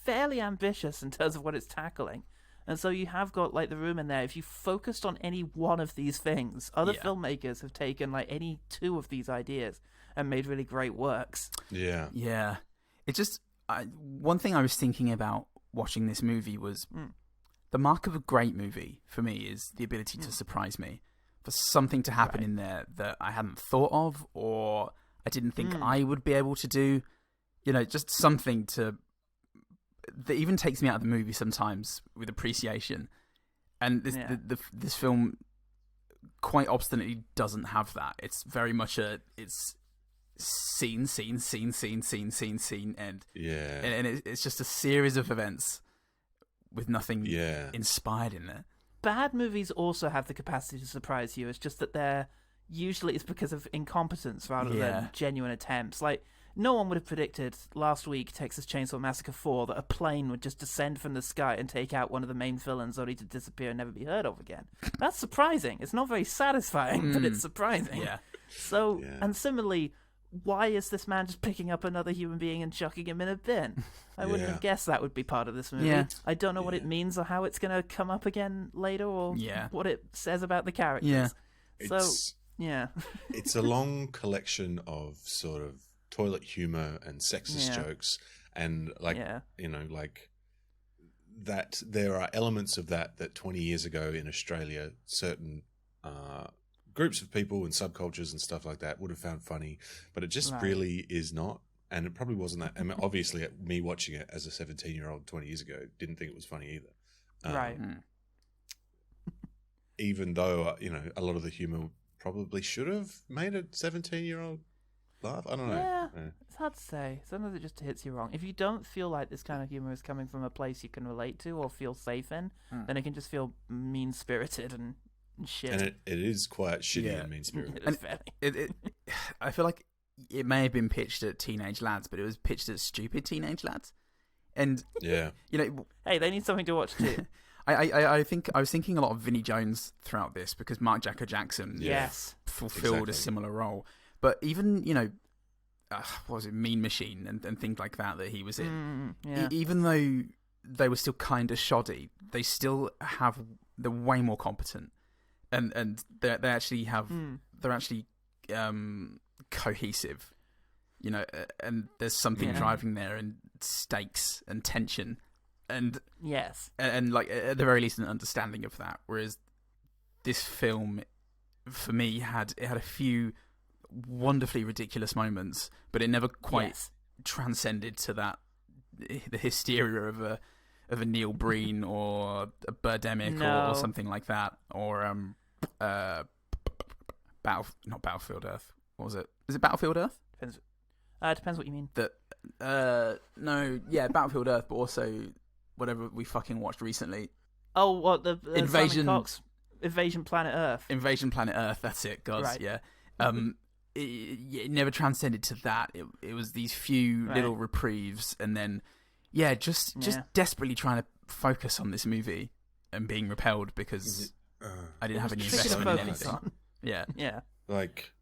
fairly ambitious in terms of what it's tackling. And so you have got the room in there. If you focused on any one of these things, other filmmakers have taken any 2 of these ideas and made really great works. Yeah. Yeah. It just... one thing I was thinking about watching this movie was the mark of a great movie for me is the ability to surprise me. For something to happen in there that I hadn't thought of, or I didn't think I would be able to do. Just something that even takes me out of the movie sometimes with appreciation. And this film quite obstinately doesn't have that. It's very much it's scene, and it's just a series of events with nothing inspired in there. Bad movies also have the capacity to surprise you. It's just that it's because of incompetence rather than genuine attempts. No one would have predicted last week, Texas Chainsaw Massacre 4, that a plane would just descend from the sky and take out one of the main villains only to disappear and never be heard of again. That's surprising. It's not very satisfying, but it's surprising. Yeah. So, and similarly, why is this man just picking up another human being and chucking him in a bin? I wouldn't have guessed that would be part of this movie. Yeah. I don't know what it means or how it's going to come up again later or what it says about the characters. Yeah. It's a long collection of sort of toilet humor and sexist jokes, and that there are elements of that 20 years ago in Australia, certain groups of people and subcultures and stuff like that would have found funny, but it just really is not. And it probably wasn't that. I mean, obviously, me watching it as a 17-year-old 20 years ago didn't think it was funny either. Even though, a lot of the humor probably should have made a 17-year-old laugh. I don't know. Yeah, it's hard to say. Sometimes it just hits you wrong. If you don't feel like this kind of humor is coming from a place you can relate to or feel safe in, then it can just feel mean-spirited and shit. And it is quite shitty and mean-spirited. I feel like it may have been pitched at teenage lads, but it was pitched at stupid teenage lads. And yeah, hey, they need something to watch too. I think I was thinking a lot of Vinnie Jones throughout this because Mark Jacko Jackson fulfilled a similar role. But even what was it, Mean Machine and things like that he was in. Even though they were still kind of shoddy, they still they're way more competent, and they actually have they're actually cohesive, and there's something driving there, and stakes and tension, and and like at the very least an understanding of that. Whereas this film, for me, had a few wonderfully ridiculous moments, but it never quite transcended to the hysteria of a Neil Breen or a Birdemic or something like that, or not Battlefield Earth. What was it? Is it Battlefield Earth? Depends what you mean. Battlefield Earth, but also whatever we fucking watched recently. Oh, what the Invasion Planet Earth? Invasion Planet Earth. That's it, guys. Right. Yeah. It never transcended to that. It was these few little reprieves, and then just desperately trying to focus on this movie and being repelled because I didn't have any investment in anything. Yeah. Like,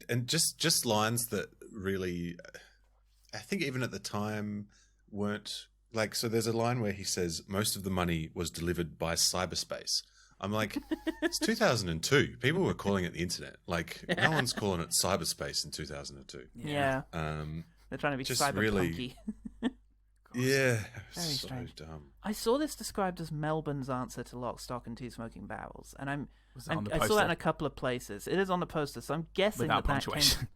and just lines that really, I think even at the time weren't like. So there's a line where he says most of the money was delivered by cyberspace. I'm like, it's 2002. People were calling it the internet. Like, no one's calling it cyberspace in 2002. Yeah. They're trying to be cyberpunky. Really, yeah. Very so strange. Dumb. I saw this described as Melbourne's answer to Lock, Stock and Two Smoking Barrels, and I saw that in a couple of places. It is on the poster, so I'm guessing without punctuation.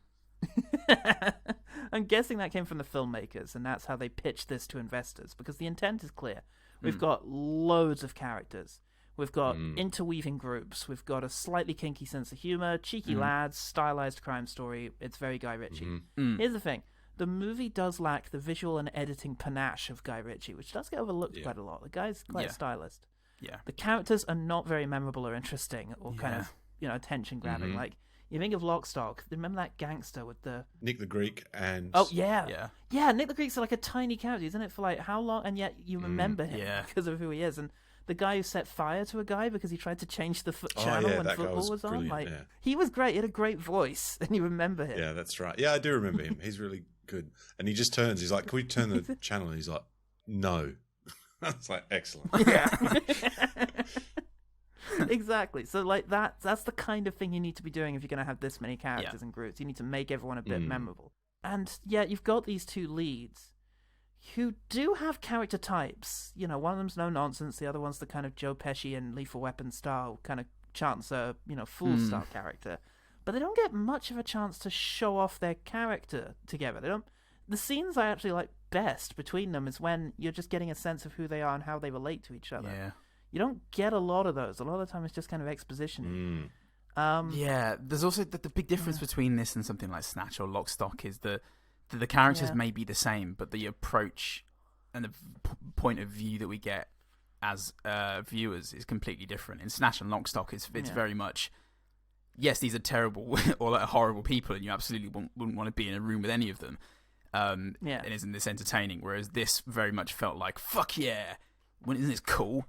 I'm guessing that came from the filmmakers, and that's how they pitched this to investors, because the intent is clear. We've got loads of characters. We've got interweaving groups. We've got a slightly kinky sense of humor, cheeky lads, stylized crime story. It's very Guy Ritchie. Here's the thing. The movie does lack the visual and editing panache of Guy Ritchie, which does get overlooked quite a lot. The guy's quite a stylist. Yeah. The characters are not very memorable or interesting or kind of, attention grabbing. Like, you think of Lock, Stock. Remember that gangster with the... Nick the Greek and... Oh, yeah. Yeah, Nick the Greek's like a tiny character, isn't it? For like how long? And yet you remember him because of who he is. And the guy who set fire to a guy because he tried to change the channel when football was on. Like, he was great. He had a great voice, and you remember him. Yeah, that's right. Yeah, I do remember him. He's really good. And he just turns. He's like, "Can we turn the channel?" And he's like, "No." That's like excellent. Yeah. Exactly. So like that's the kind of thing you need to be doing if you're going to have this many characters and groups. You need to make everyone a bit memorable. And you've got these two leads who do have character types. One of them's no nonsense, the other one's the kind of Joe Pesci and Lethal Weapon style kind of chancer, fool style character. But they don't get much of a chance to show off their character together. They don't. The scenes I actually like best between them is when you're just getting a sense of who they are and how they relate to each other. Yeah. You don't get a lot of those. A lot of the time it's just kind of exposition. There's also the big difference between this and something like Snatch or Lock, Stock is the characters may be the same, but the approach and the point of view that we get as viewers is completely different. In Snatch and Lock, Stock, it's very much, yes, these are terrible or like horrible people, and you absolutely wouldn't want to be in a room with any of them. And isn't this entertaining? Whereas this very much felt like, fuck yeah, isn't this cool?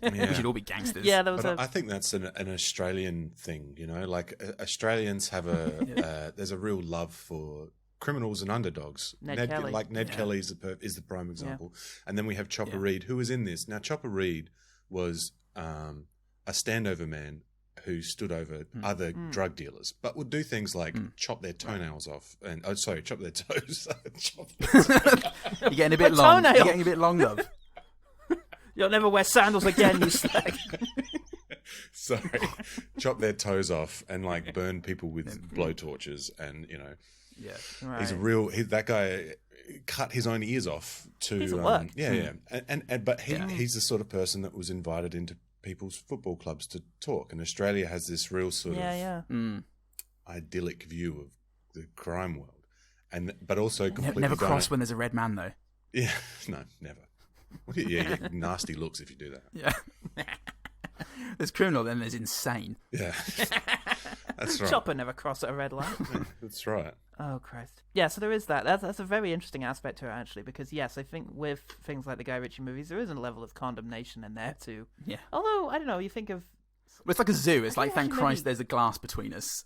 We should all be gangsters. Yeah, I think that's an Australian thing, like Australians have there's a real love for criminals and underdogs. Ned Kelly. Like Ned Kelly is the prime example. And then we have Chopper Read, who was in this. Now, Chopper Read was a standover man who stood over other drug dealers, but would do things like chop their toenails off and chop their toes. You're getting a bit long. You're getting a bit long, love. You'll never wear sandals again, you slag. Sorry, chop their toes off and like burn people with blowtorches, and he's a real. That guy cut his own ears off to. He's at work. But he's the sort of person that was invited into people's football clubs to talk, and Australia has this real sort of idyllic view of the crime world, but also completely never cross when there's a red man though. Yeah, no, never. You get nasty looks if you do that. Yeah. There's criminal, then there's insane. Yeah. That's right. Chopper never crossed at a red light. That's right. Oh, Christ. Yeah, so there is that. That's a very interesting aspect to it, actually, because, yes, I think with things like the Guy Ritchie movies, there is a level of condemnation in there, too. Yeah. Although, I don't know, you think of... Well, it's like a zoo. It's like, thank Christ there's a glass between us.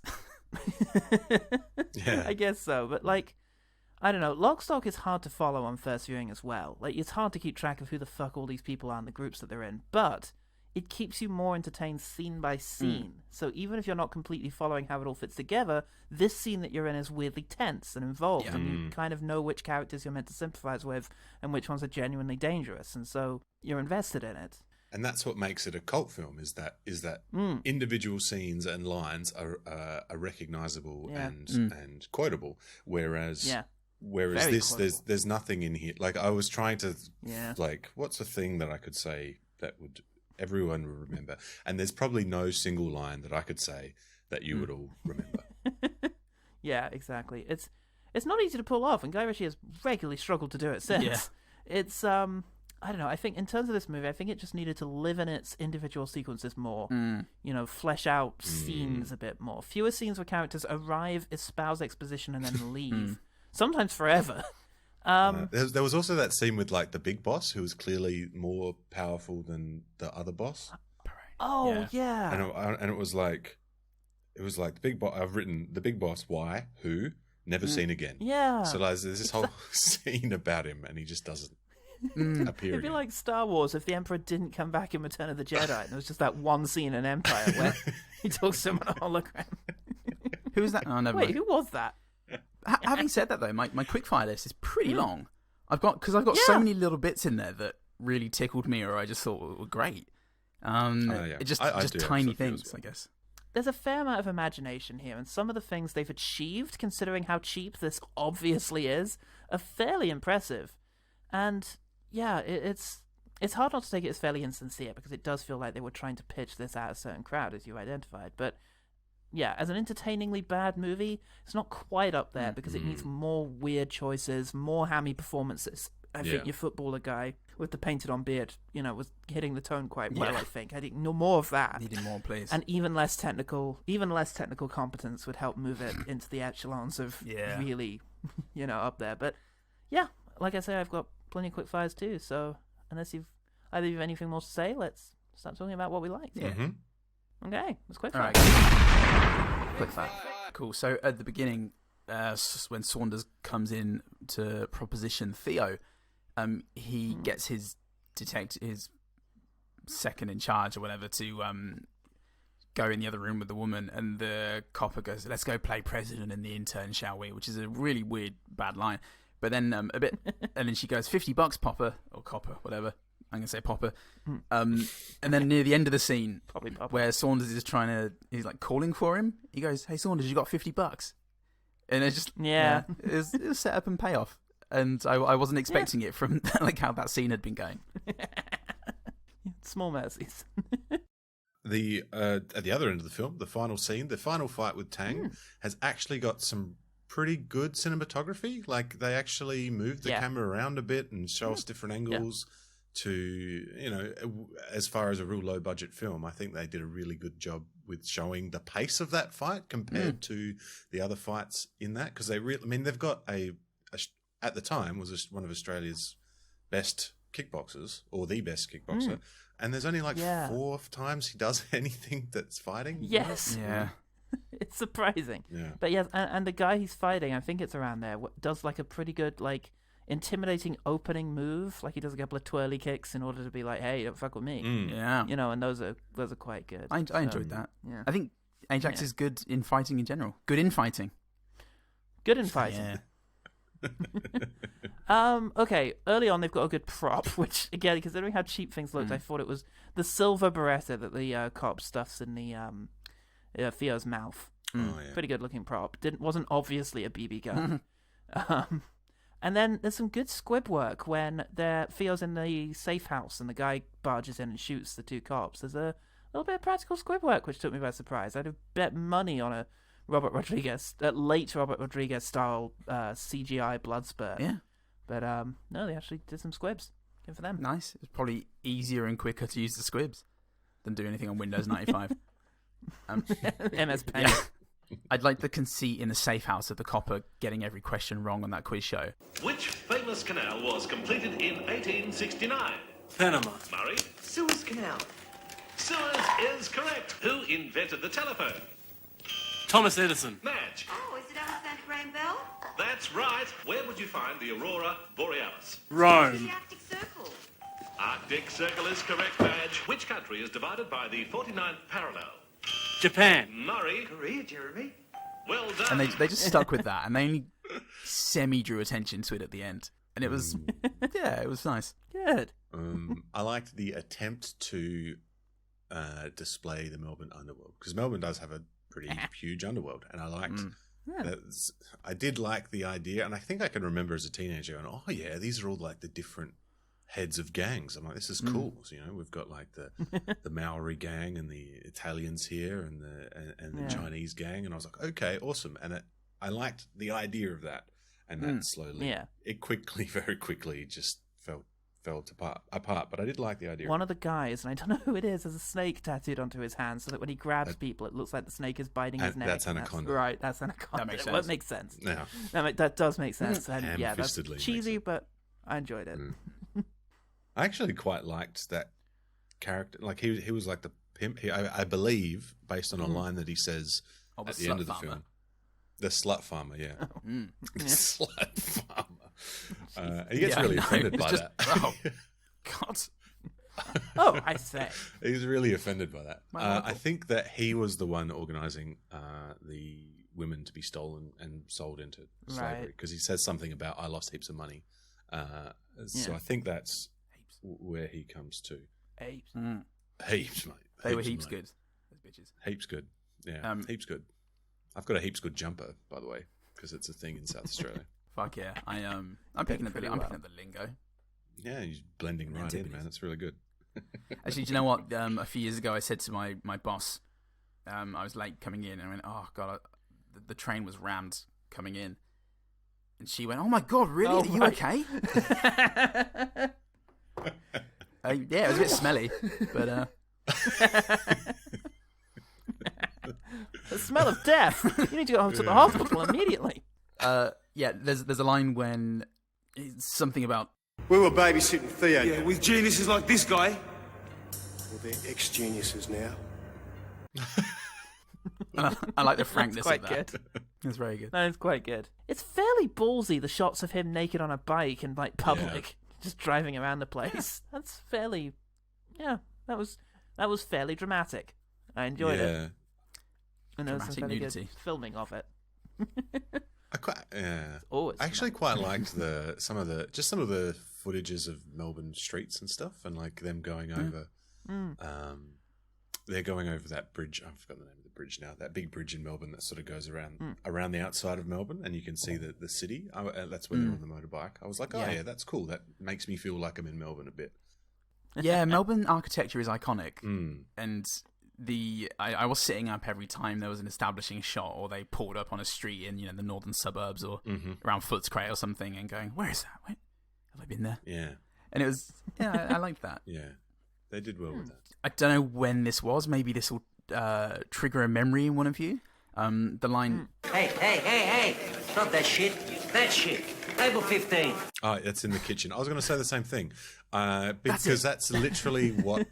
Yeah. I guess so, but, like, I don't know, Lock Stock is hard to follow on first viewing as well. Like, it's hard to keep track of who the fuck all these people are and the groups that they're in, but... it keeps you more entertained scene by scene. So even if you're not completely following how it all fits together, this scene that you're in is weirdly tense and involved, and you kind of know which characters you're meant to sympathize with and which ones are genuinely dangerous, and so you're invested in it. And that's what makes it a cult film, is that individual scenes and lines are recognizable and quotable, whereas this there's nothing in here. Like, I was trying to like, what's a thing that I could say that would everyone would remember, and there's probably no single line that I could say that you would all remember. Yeah, exactly. It's not easy to pull off, and Guy Ritchie has regularly struggled to do it since. Yeah. It's I don't know, I think in terms of this movie, I think it just needed to live in its individual sequences more. You know, flesh out scenes a bit more. Fewer scenes where characters arrive, espouse exposition, and then leave. Sometimes forever. There was also that scene with, like, the big boss, who was clearly more powerful than the other boss. Oh, yeah. And it was like the big boss. I've written the big boss. Why? Who? Never seen again. Yeah. So like, there's this whole scene about him, and he just doesn't appear. It'd be like Star Wars if the Emperor didn't come back in Return of the Jedi, and there was just that one scene in Empire where he talks to him on a hologram. Who was that? Oh, never mind. Who was that? Having said that, though, my quickfire list is pretty long. I've got so many little bits in there that really tickled me, or I just thought were great. Just tiny things, I guess. There's a fair amount of imagination here, and some of the things they've achieved, considering how cheap this obviously is, are fairly impressive. And yeah, it's hard not to take it as fairly insincere, because it does feel like they were trying to pitch this at a certain crowd, as you identified. But yeah, as an entertainingly bad movie, it's not quite up there, because it needs more weird choices, more hammy performances. I think your footballer guy with the painted-on beard, was hitting the tone quite well, I think. I think no more of that. Needed more, please. And even less technical competence would help move it into the echelons of really, up there. But yeah, like I say, I've got plenty of quick fires too, so unless either of you have anything more to say, let's start talking about what we liked. Yeah. Okay, let's quick fire. Right. Quick fire. Cool. So at the beginning, when Saunders comes in to proposition Theo, he gets his second in charge or whatever to go in the other room with the woman, and the copper goes, "Let's go play president and the intern, shall we?" Which is a really weird, bad line. But then and then she goes, $50, Popper, or Copper, whatever. I'm gonna say Popper. And then near the end of the scene, probably Popper, where Saunders is he's like calling for him. He goes, "Hey Saunders, you got $50?" And it's just it was set up and payoff. And I wasn't expecting it from like how that scene had been going. Small mercies. At the other end of the film, the final scene, the final fight with Tang, has actually got some pretty good cinematography. Like, they actually moved the camera around a bit and show us different angles to, as far as a real low budget film, I think they did a really good job with showing the pace of that fight compared to the other fights in that. Because they've got at the time was one of Australia's best kickboxers, or the best kickboxer, and there's only 4 times he does anything that's fighting. Yes. Yeah. It's surprising. Yeah. But yes, and the guy he's fighting, I think it's around there, does like a pretty good, like, intimidating opening move. Like, he does a couple of twirly kicks in order to be like, "Hey, don't fuck with me." Yeah. And those are quite good. I enjoyed that. Yeah. I think Ajax is good in fighting in general. Good in fighting. Good in fighting. Yeah. Okay, early on they've got a good prop, which, again, considering how cheap things looked, I thought it was the silver Beretta that the cop stuffs in the Theo's mouth. Pretty good looking prop. Wasn't obviously a BB gun. And then there's some good squib work when Theo's in the safe house and the guy barges in and shoots the 2 cops. There's a little bit of practical squib work which took me by surprise. I'd have bet money on a late Robert Rodriguez style CGI blood spurt. Yeah. But no, they actually did some squibs. Good for them. Nice. It's probably easier and quicker to use the squibs than do anything on Windows 95. MS Paint. Yeah. I'd like the conceit in the safe house of the copper getting every question wrong on that quiz show. Which famous canal was completed in 1869? Panama. Murray? Suez Canal. Suez is correct. Who invented the telephone? Thomas Edison. Madge? Oh, is it Alexander Graham Bell? That's right. Where would you find the Aurora Borealis? Rome. The Arctic Circle. Arctic Circle is correct, Madge. Which country is divided by the 49th parallel? Japan. Murray? Korea, Jeremy. Well done. And they just stuck with that, and they only semi-drew attention to it at the end. And it was, yeah, it was nice. Good. I liked the attempt to display the Melbourne underworld, because Melbourne does have a pretty huge underworld, and I liked I did like the idea, and I think I can remember as a teenager going, oh yeah, these are all like the different heads of gangs. I'm like, this is cool. So, you know, we've got like the Maori gang and the Italians here and the Chinese gang, and I was like, okay, awesome. And I liked the idea of that, and that slowly, it quickly, very quickly, just fell apart. But I did like the idea. One of the guys, and I don't know who it is, has a snake tattooed onto his hand, so that when he grabs people, it looks like the snake is biting his neck. That's Anaconda. Right, that's Anaconda. That makes sense. Well, it makes sense. Yeah, that does make sense. And yeah, that's Ham-fistedly cheesy, but I enjoyed it. I actually quite liked that character. Like he was like the pimp. I believe, based on a line that he says at the end of the film. The slut farmer, yeah. Slut farmer. He gets really offended by that. Oh, God. Oh, I say. He's really offended by that. I think that he was the one organising the women to be stolen and sold into slavery, because he says something about, I lost heaps of money. So I think that's where he comes to. Heaps. Heaps, mate. They were heaps good, those bitches. Heaps good. Yeah, heaps good. I've got a heaps good jumper, by the way, because it's a thing in South Australia. Fuck yeah. I'm picking up the lingo. Yeah, he's blending right in, man. It's really good. Actually, do you know what? A few years ago, I said to my boss, I was late coming in, and I went, oh, God, the train was rammed coming in. And she went, oh, my God, really? Are you okay? Yeah, it was a bit smelly, but... The smell of death. You need to go to the hospital immediately. Yeah, there's a line when it's something about... We were babysitting Theo. Yeah, with geniuses like this guy. Well, they're ex-geniuses now. I like the frankness quite of that. Good. It's very good. No, it's quite good. It's fairly ballsy, the shots of him naked on a bike in like public, just driving around the place. That's fairly... Yeah, that was fairly dramatic. I enjoyed it. And there was some fairly good filming of it. I actually quite liked some of the footages of Melbourne streets and stuff, and like them going over. They're going over that bridge. I've forgotten the name of the bridge now. That big bridge in Melbourne that sort of goes around the outside of Melbourne, and you can see the city. That's when they're on the motorbike. I was like, oh yeah, that's cool. That makes me feel like I'm in Melbourne a bit. Yeah, Melbourne architecture is iconic, and I was sitting up every time there was an establishing shot, or they pulled up on a street in the northern suburbs or around Footscray or something, and going, where is that? Wait, have I been there? Yeah, and it was I liked that. Yeah, they did well with that. I don't know when this was. Maybe this will trigger a memory in one of you. The line. Hey! Not that shit. That shit. Table 15. Oh, that's in the kitchen. I was going to say the same thing, because that's literally what.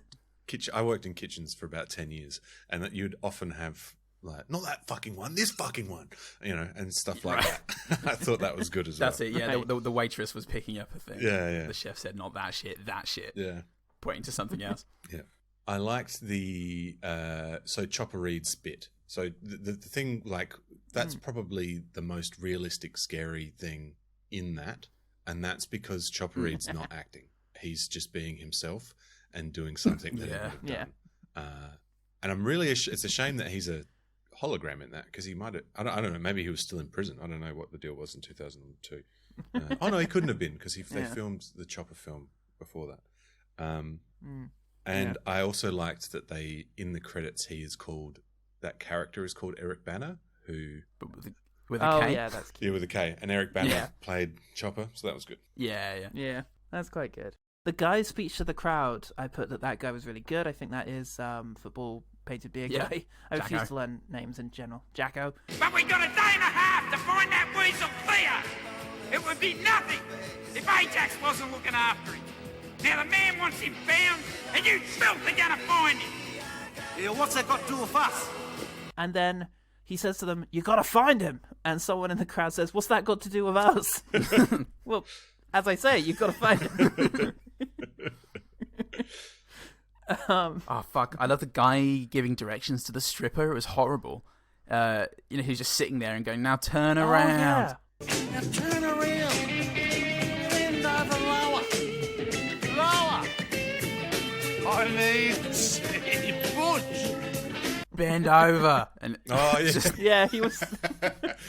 I worked in kitchens for about 10 years, and that you'd often have like, not that fucking one, this fucking one, and stuff like that. I thought that was good as well. That's it, yeah. The waitress was picking up a thing. Yeah. The chef said, not that shit, that shit. Yeah. Pointing to something else. Yeah. I liked the, Chopper Reed's bit. So the thing, like, that's probably the most realistic, scary thing in that, and that's because Chopper Reed's not acting. He's just being himself and doing something that he would have done. And I'm really, it's a shame that he's a hologram in that, because he might have, I don't know, maybe he was still in prison. I don't know what the deal was in 2002. Oh no, he couldn't have been, because they filmed the Chopper film before that. And I also liked that in the credits, that character is called Eric Bana, who... With a K? Yeah, that's cute. Yeah, with a K. And Eric Bana played Chopper, so that was good. Yeah, that's quite good. The guy's speech to the crowd, I put that guy was really good. I think that is football painted beard Yeah. guy. I Jacko. refuse to learn names in general. Jacko. But we got a day and a half to find that weasel Theo. It would be nothing if Ajax wasn't looking after him. Now the man wants him found, and you filth are gonna find him. Yeah, what's that got to do with us? And then he says to them, "You gotta find him." And someone in the crowd says, "What's that got to do with us?" Well, as I say, you've got to find him. Oh fuck! I love the guy giving directions to the stripper. It was horrible. Who's just sitting there and going, "Now turn around." Oh, yeah. Now turn around. Bend over lower. Lower. I need seafood. Bend over. And Oh, yeah. Yeah, he was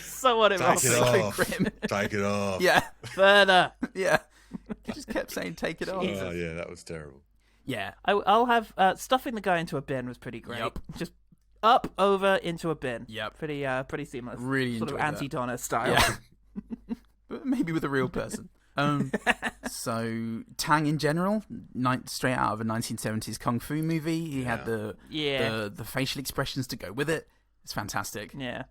so Take unemotional. it off. grim. Take it off. Yeah, Further. yeah. He just kept saying, "Take it off." Oh, yeah, that was terrible. Yeah. I'll have stuffing the guy into a bin was pretty great. Yep. Just up, over, into a bin. Yep. Pretty seamless. Really sort of enjoyed that. anti-Donna style. Yeah. But maybe with a real person. So Tang in general, straight out of a 1970s kung fu movie. He had the facial expressions to go with it. It's fantastic. Yeah.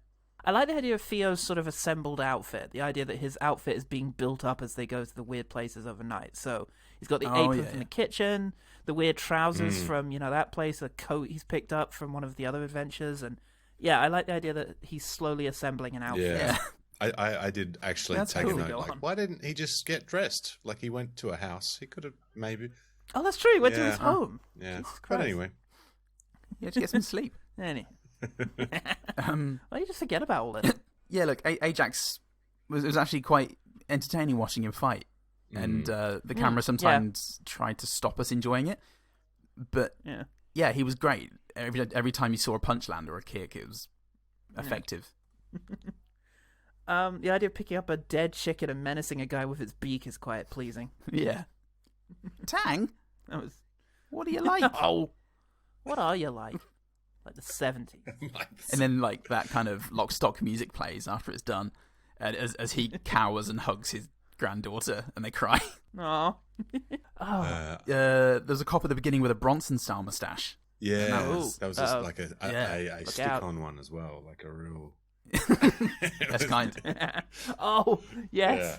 I like the idea of Theo's sort of assembled outfit. The idea that his outfit is being built up as they go to the weird places overnight. So he's got the apron from the kitchen, the weird trousers from, that place, a coat he's picked up from one of the other adventures. And yeah, I like the idea that he's slowly assembling an outfit. Yeah. I did actually That's take cool. a note. Like, why didn't he just get dressed? Like, he went to a house. He could have maybe. Oh, that's true. He went to his home. Yeah. Jesus But Christ. anyway. Yeah, just get some sleep. Well, you just forget about all this. Yeah, look, Ajax was actually quite entertaining watching him fight. And the camera sometimes tried to stop us enjoying it. But yeah, he was great. Every time you saw a punch land or a kick, it was effective. The idea of picking up a dead chicken and menacing a guy with its beak is quite pleasing. Yeah. Tang? That was... What are you like? Oh, what are you like? Like the 70s. And then like that kind of Lock Stock music plays after it's done, and as he cowers and hugs his granddaughter, and they cry. Aww. There's a cop at the beginning with a Bronson-style mustache. Yeah, That that was just like a stick-on one as well, like a real... That's kind. Oh, yes.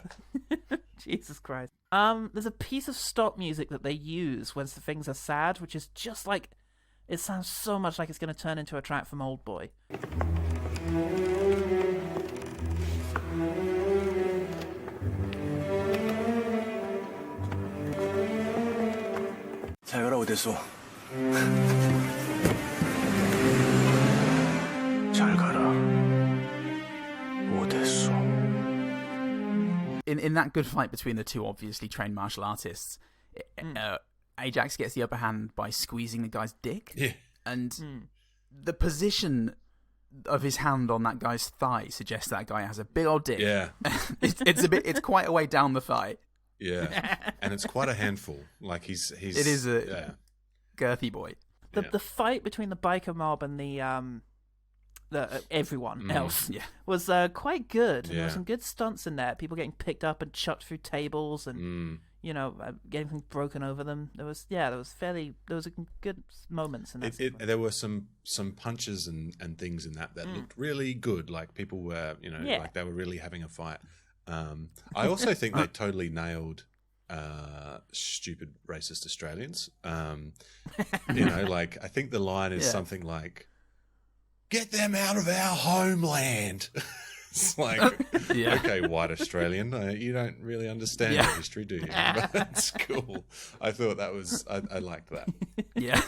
Yeah. Jesus Christ. There's a piece of stock music that they use when things are sad, which is just like, it sounds so much like it's going to turn into a track from Old Boy. 자유라 어딨어? 잘 가라. 어딨어? In that good fight between the two obviously trained martial artists, Ajax gets the upper hand by squeezing the guy's dick. Yeah. And the position of his hand on that guy's thigh suggests that guy has a big old dick. Yeah. It's quite a way down the thigh. Yeah. And it's quite a handful. Like it is a girthy boy. The fight between the biker mob and the everyone else was quite good. And there were some good stunts in there. People getting picked up and chucked through tables and getting things broken over them. There was good moments in that. There were some punches and things in that looked really good. Like people were, like they were really having a fight. I also think they totally nailed stupid racist Australians. Like I think the line is something like, "Get them out of our homeland." It's like, okay, white Australian, you don't really understand your history, do you? But that's cool. I thought that was, I liked that. Yeah.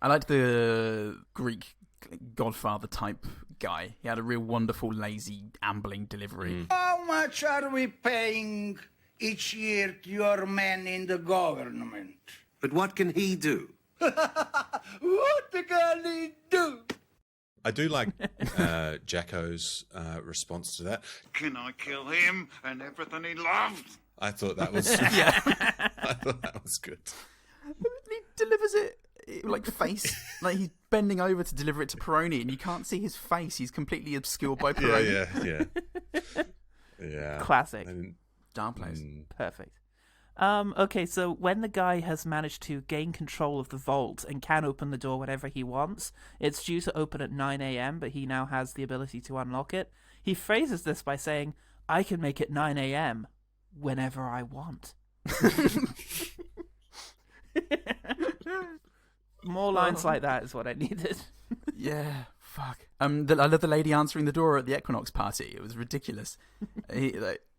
I liked the Greek Godfather type guy. He had a real wonderful, lazy, ambling delivery. How much are we paying each year to your man in the government? But what can he do? What can he do? I do like Jacko's response to that. Can I kill him and everything he loves? I thought that was I thought that was good. He delivers it like face, like he's bending over to deliver it to Peroni, and you can't see his face. He's completely obscured by Peroni. Yeah. Classic. Star plays. Perfect. Okay, so when the guy has managed to gain control of the vault and can open the door whenever he wants, it's due to open at 9 a.m., but he now has the ability to unlock it. He phrases this by saying, I can make it 9 a.m. whenever I want. More lines like that is what I needed. Yeah, fuck. I love the lady answering the door at the Equinox party. It was ridiculous.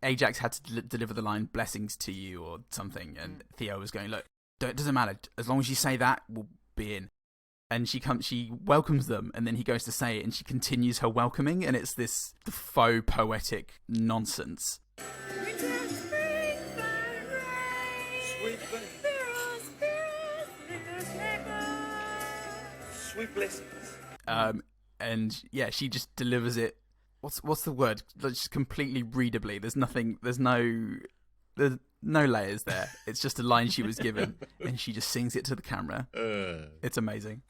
Ajax had to deliver the line, blessings to you, or something, and Theo was going, look, it doesn't matter. As long as you say that, we'll be in. And she welcomes them, and then he goes to say it, and she continues her welcoming, and it's this faux poetic nonsense. Sweet blessings. And yeah, she just delivers it. What's the word? Just completely readably. There's no layers there. It's just a line she was given, and she just sings it to the camera. It's amazing.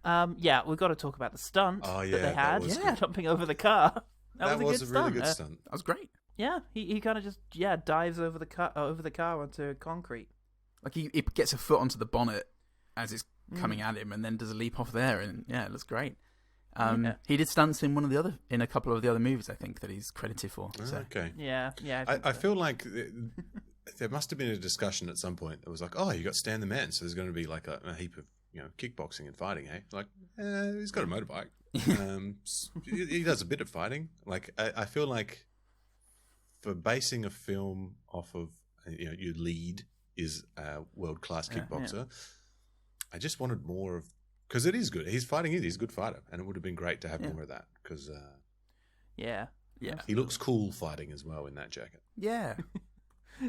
Yeah, we've got to talk about the stunt that they had. Jumping over the car. That was a really good stunt. That was great. Yeah, he kind of just dives over the car onto concrete. Like he gets a foot onto the bonnet as it's coming at him, and then does a leap off there, and it looks great. He did stunts in in a couple of the other movies, I think, that he's credited for. So. Okay. Yeah. I feel like there must have been a discussion at some point that was like, oh, you got Stan the Man, so there's going to be like a heap of kickboxing and fighting, eh? Like, he's got a motorbike. He does a bit of fighting. Like, I feel like for basing a film off of your lead is a world-class kickboxer. I just wanted more of, because it is good. He's fighting it. He's a good fighter, and it would have been great to have more of that. Because he looks cool fighting as well in that jacket. Yeah.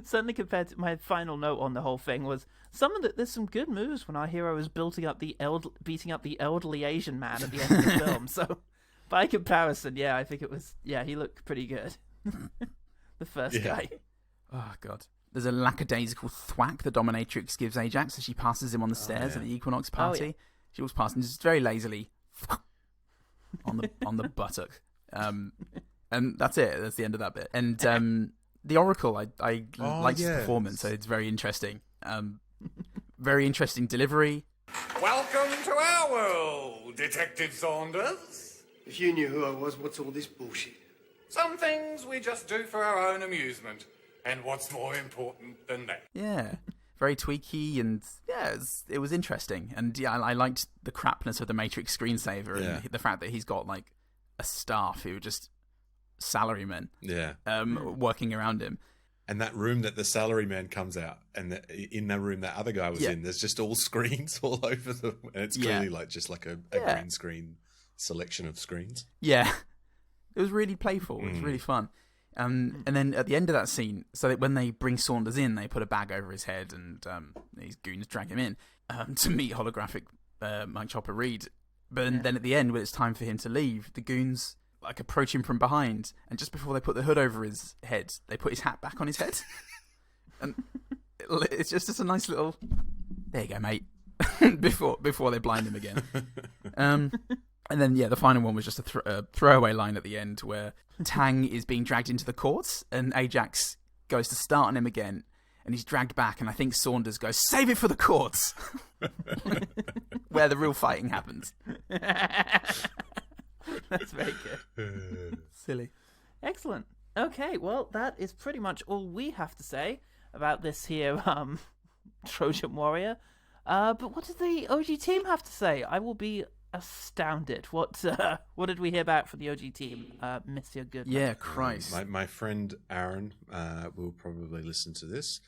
Certainly, compared to my final note on the whole thing was there's some good moves when our hero is beating up the elderly Asian man at the end of the film. So, by comparison, I think it was he looked pretty good. The first guy. Oh God. There's a lackadaisical thwack the dominatrix gives Ajax as she passes him on the stairs at the Equinox party. She walks past and just very lazily on the buttock. And that's it. That's the end of that bit. And the Oracle, I liked his performance, so it's very interesting. Very interesting delivery. Welcome to our world, Detective Saunders. If you knew who I was, what's all this bullshit? Some things we just do for our own amusement. And what's more important than that? Yeah, very tweaky, and it was interesting. And I liked the crapness of the Matrix screensaver and the fact that he's got like a staff who are just salarymen working around him. And that room that the salaryman comes out, and in that room that other guy was in, there's just all screens all over them. And it's clearly like just like a green screen selection of screens. Yeah, it was really playful. It was really fun. And then at the end of that scene, so that when they bring Saunders in, they put a bag over his head, and these goons drag him in to meet holographic Mike Chopper Reed. But then at the end, when it's time for him to leave, the goons like approach him from behind, and just before they put the hood over his head, they put his hat back on his head. And it's just a nice little, there you go, mate, before they blind him again. And then, the final one was just a throwaway line at the end where Tang is being dragged into the courts, and Ajax goes to start on him again, and he's dragged back, and I think Saunders goes, save it for the courts, where the real fighting happens. That's very good. Silly. Excellent. Okay, well, that is pretty much all we have to say about this here Trojan Warrior. But what did the OG team have to say? I will be astounded. What did we hear back from the OG team, Monsieur Goodman? Yeah, Christ. My friend Aaron will probably listen to this.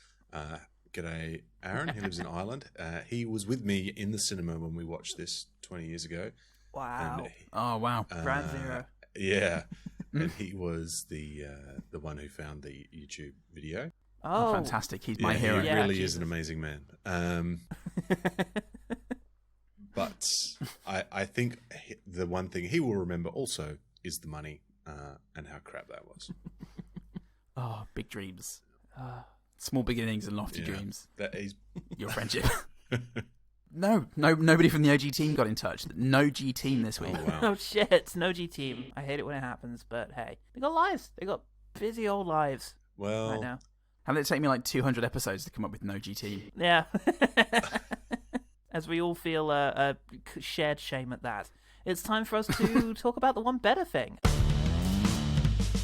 G'day, Aaron. He lives in Ireland. He was with me in the cinema when we watched this 20 years ago. Wow. Oh, wow. Ground zero. Yeah. And he was the one who found the YouTube video. Oh, fantastic. He's my hero. He really is an amazing man. But I think the one thing he will remember also is the money and how crap that was. Oh, big dreams. Small beginnings and lofty dreams. That is your friendship. No, nobody from the OG team got in touch. No G team this week. Oh, wow. Oh shit, no G team. I hate it when it happens, but hey, they got lives. They got busy old lives. Well, right now. How did it take me like 200 episodes to come up with no GT? Yeah. As we all feel a shared shame at that, it's time for us to talk about the one better thing.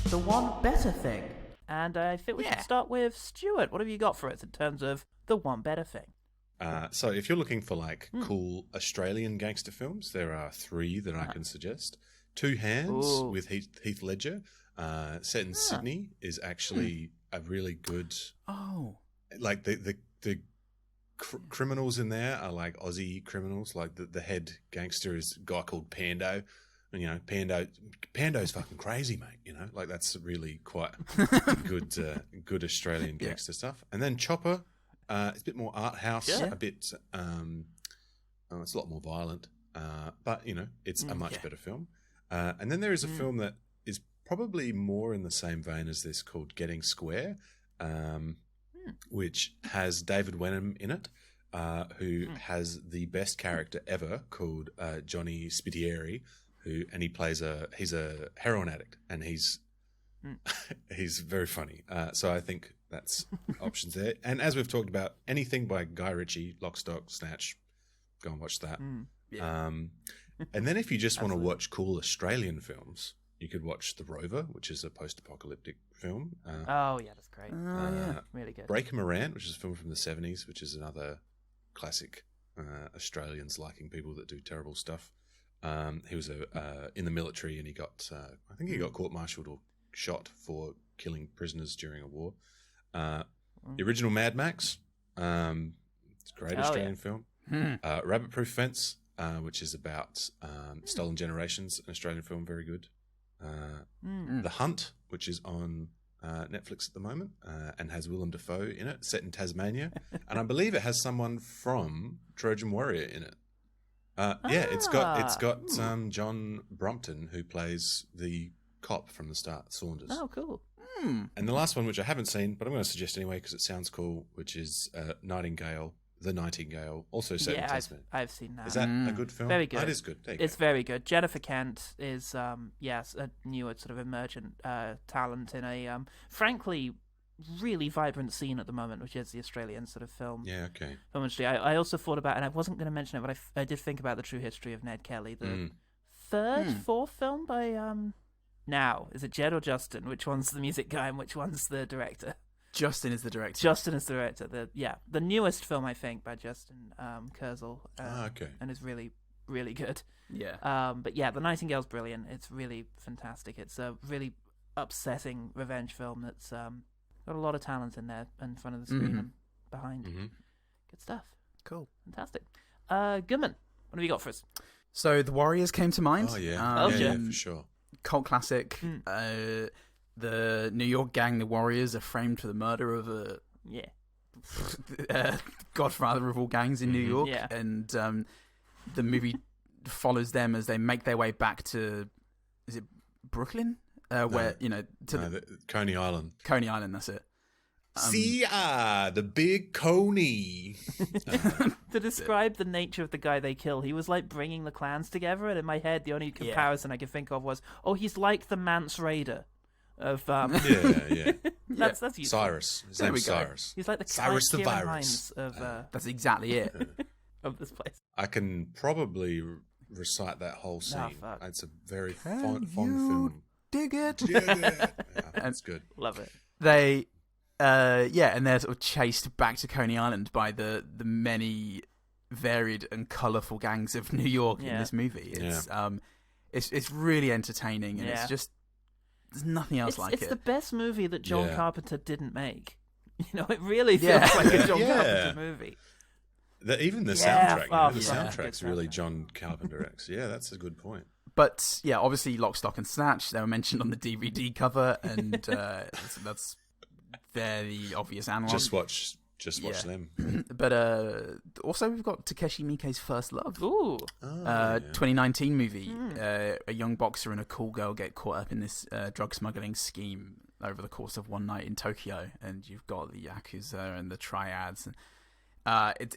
The one better thing. And I think we should start with Stuart. What have you got for us in terms of the one better thing? So if you're looking for like cool Australian gangster films, there are 3 that I can suggest. Two Hands with Heath Ledger, set in Sydney, is actually a really good. Like the criminals in there are like Aussie criminals. Like the head gangster is a guy called Pando. And, you know, Pando's fucking crazy, mate. You know, like that's really quite good Australian gangster stuff. And then Chopper, it's a bit more art house, a bit. It's a lot more violent, but you know, it's a much better film. And then there is a film that is probably more in the same vein as this, called Getting Square, which has David Wenham in it, who has the best character ever called Johnny Spittieri. And he's a heroin addict, and he's very funny. So I think that's options there. And as we've talked about, anything by Guy Ritchie, Lock, Stock, Snatch, go and watch that. And then if you just want to watch cool Australian films, you could watch The Rover, which is a post-apocalyptic film. That's great. Really good. Break a Morant, which is a film from the 70s, which is another classic Australians liking people that do terrible stuff. He was in the military, and he got I think he got court-martialed or shot for killing prisoners during a war. The original Mad Max, it's a great Australian film. Rabbit Proof Fence, which is about stolen generations, an Australian film, very good. The Hunt, which is on Netflix at the moment, and has Willem Dafoe in it, set in Tasmania, and I believe it has someone from Trojan Warrior in it. It's got John Brompton, who plays the cop from the start, Saunders. Oh, cool. And the last one, which I haven't seen, but I'm going to suggest anyway because it sounds cool, which is Nightingale, The Nightingale, also set in Tasmania. I've seen that. Is that a good film? Very good. That is good. It's very good. Jennifer Kent is, a newer sort of emergent talent in a, frankly, really vibrant scene at the moment, which is the Australian sort of film industry. I also thought about, and I wasn't going to mention it, but I did think about the true history of Ned Kelly, the fourth film by now, is it Jed or Justin? Which one's the music guy and which one's the director? Justin is the director. The newest film, I think, by Justin Kurzel, and is really, really good. But yeah, The Nightingale's brilliant. It's really fantastic. It's a really upsetting revenge film that's got a lot of talent in there, in front of the screen and behind. Good stuff. Cool. Fantastic. Goodman, what have you got for us? So The Warriors came to mind. Oh, yeah. For sure. Cult classic. The New York gang, the Warriors, are framed for the murder of a godfather of all gangs in New York. And the movie follows them as they make their way back to, is it Brooklyn? Where, Coney Island. Coney Island, that's it. The big Coney. To describe the nature of the guy they kill, he was like bringing the clans together, and in my head, the only comparison I could think of was, he's like the Mance Raider of... That's useful. Cyrus. His name's Cyrus. He's like the Cyrus the Virus. Of, that's exactly it. Of this place. I can probably recite that whole scene. It's a very fun film. Dig it. That's good. Love it. They, and they're sort of chased back to Coney Island by the many varied and colourful gangs of New York in this movie. It's really entertaining, and it's just there's nothing else like it. It's the best movie that John Carpenter didn't make. It really feels like a John Carpenter movie. Even the soundtrack, the soundtrack's really John Carpenter-esque. Yeah, that's a good point. But yeah, obviously Lock, Stock and Snatch, they were mentioned on the DVD cover, and that's the obvious analog. Just watch them. But also we've got Takeshi Miike's First Love. Ooh. 2019 movie. A young boxer and a cool girl get caught up in this drug smuggling scheme over the course of one night in Tokyo, and you've got the Yakuza and the Triads. And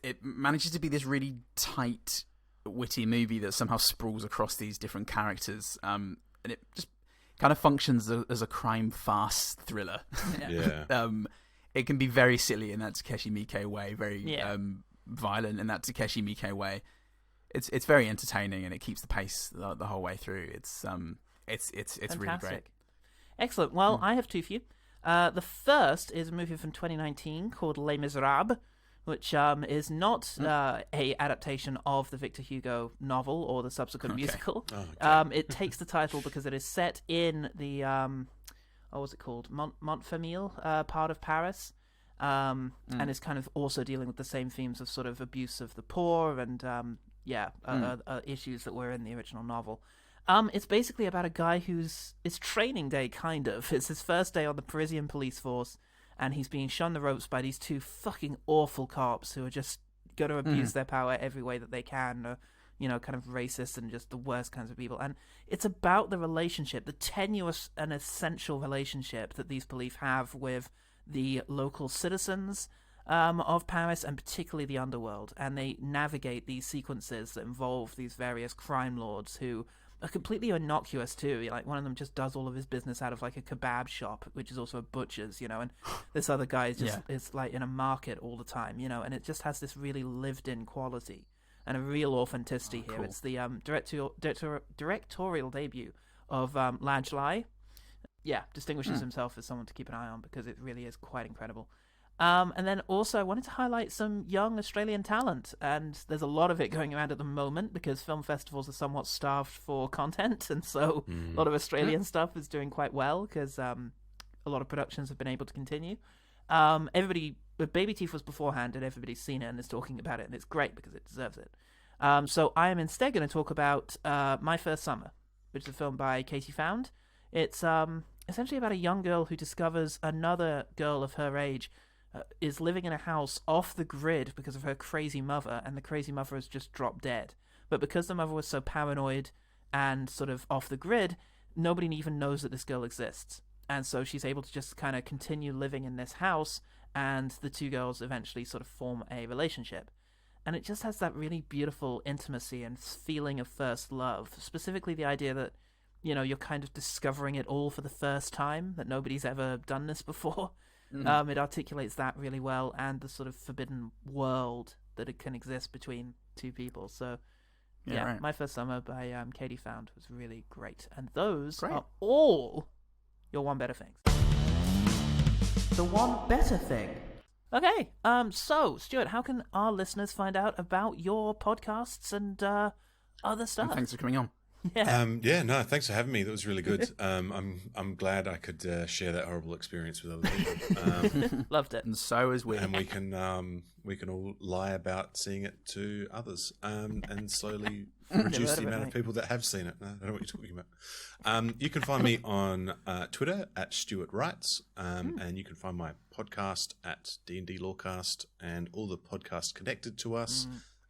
it manages to be this really tight, witty movie that somehow sprawls across these different characters, and it just kind of functions as a crime farce thriller. it can be very silly in that Takeshi Miike way, very violent in that Takeshi Miike way. It's very entertaining, and it keeps the pace the whole way through. It's really great. Excellent. Well, I have two for you. The first is a movie from 2019 called Les Miserables, which is not a adaptation of the Victor Hugo novel or the subsequent musical. Oh, okay. It takes the title because it is set in the what's it called, Montfermeil part of Paris, and is kind of also dealing with the same themes of sort of abuse of the poor and issues that were in the original novel. It's basically about a guy it's training day, kind of. It's his first day on the Parisian police force, and he's being shown the ropes by these two fucking awful cops who are just going to abuse their power every way that they can, kind of racist and just the worst kinds of people. And it's about the relationship, the tenuous and essential relationship that these police have with the local citizens of Paris, and particularly the underworld. And they navigate these sequences that involve these various crime lords who are completely innocuous too. Like, one of them just does all of his business out of like a kebab shop, which is also a butcher's, and this other guy is like in a market all the time, and it just has this really lived-in quality and a real authenticity here. Cool. It's the directorial debut of Laj Lai. Yeah, distinguishes himself as someone to keep an eye on because it really is quite incredible. And then also I wanted to highlight some young Australian talent, and there's a lot of it going around at the moment because film festivals are somewhat starved for content, and so a lot of Australian stuff is doing quite well because a lot of productions have been able to continue. Baby Teeth was beforehand, and everybody's seen it and is talking about it, and it's great because it deserves it. So I am instead going to talk about My First Summer, which is a film by Katie Found. It's essentially about a young girl who discovers another girl of her age is living in a house off the grid because of her crazy mother, and the crazy mother has just dropped dead. But because the mother was so paranoid and sort of off the grid, nobody even knows that this girl exists. And so she's able to just kind of continue living in this house, and the two girls eventually sort of form a relationship. And it just has that really beautiful intimacy and feeling of first love, specifically the idea that, you're kind of discovering it all for the first time, that nobody's ever done this before. It articulates that really well, and the sort of forbidden world that it can exist between two people. So, right. My First Summer by Katie Found was really great. And those are all your One Better Things. The One Better Thing. Okay, so, Stuart, how can our listeners find out about your podcasts and other stuff? And thanks for coming on. Yeah. Thanks for having me. That was really good. I'm glad I could share that horrible experience with other people. Loved it, and so is we. And we can all lie about seeing it to others, and slowly reduce the amount of people that have seen it. I don't know what you're talking about. You can find me on Twitter at Stuart Writes, and you can find my podcast at D&D Lawcast, and all the podcasts connected to us.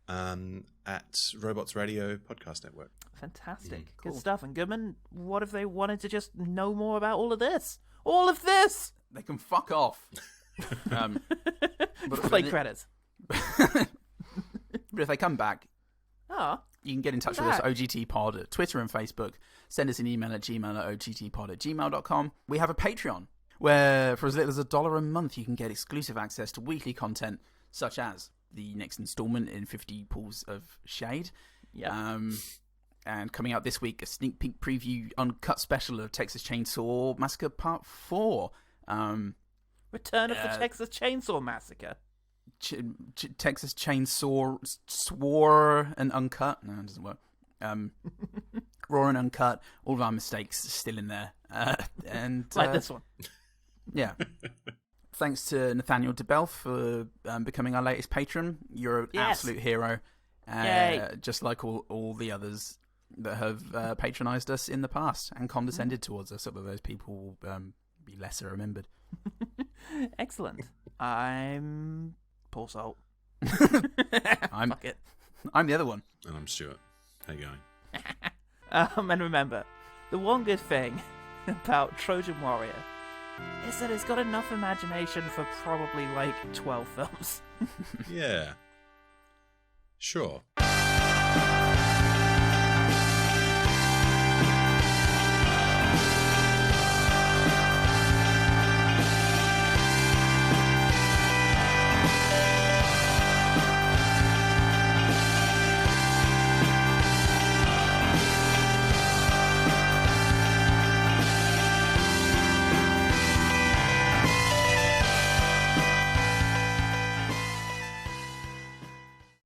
At Robots Radio Podcast Network. Fantastic. Cool. Good stuff. And Goodman, what if they wanted to just know more about all of this? All of this! They can fuck off. Play credits. But if they come back, you can get in touch with us, OGT Pod, at Twitter and Facebook. Send us an email at gmail@ogtpod@gmail.com. We have a Patreon, where for as little as $1 a month, you can get exclusive access to weekly content, such as the next installment in 50 Pools of Shade. Yeah. And coming out this week, a sneak peek preview uncut special of Texas Chainsaw Massacre Part 4. Return of the Texas Chainsaw Massacre. Texas Chainsaw Swore and Uncut. No, it doesn't work. Raw and Uncut. All of our mistakes still in there. And like this one. Yeah. Thanks to Nathaniel DeBell for becoming our latest patron. You're an absolute hero. Just like all the others that have patronised us in the past and condescended towards us, so that those people will be lesser remembered. Excellent. I'm Paul Salt. I'm the other one. And I'm Stuart. How you going? And remember, the one good thing about Trojan Warrior is that it's got enough imagination for probably like 12 films. Yeah. Sure.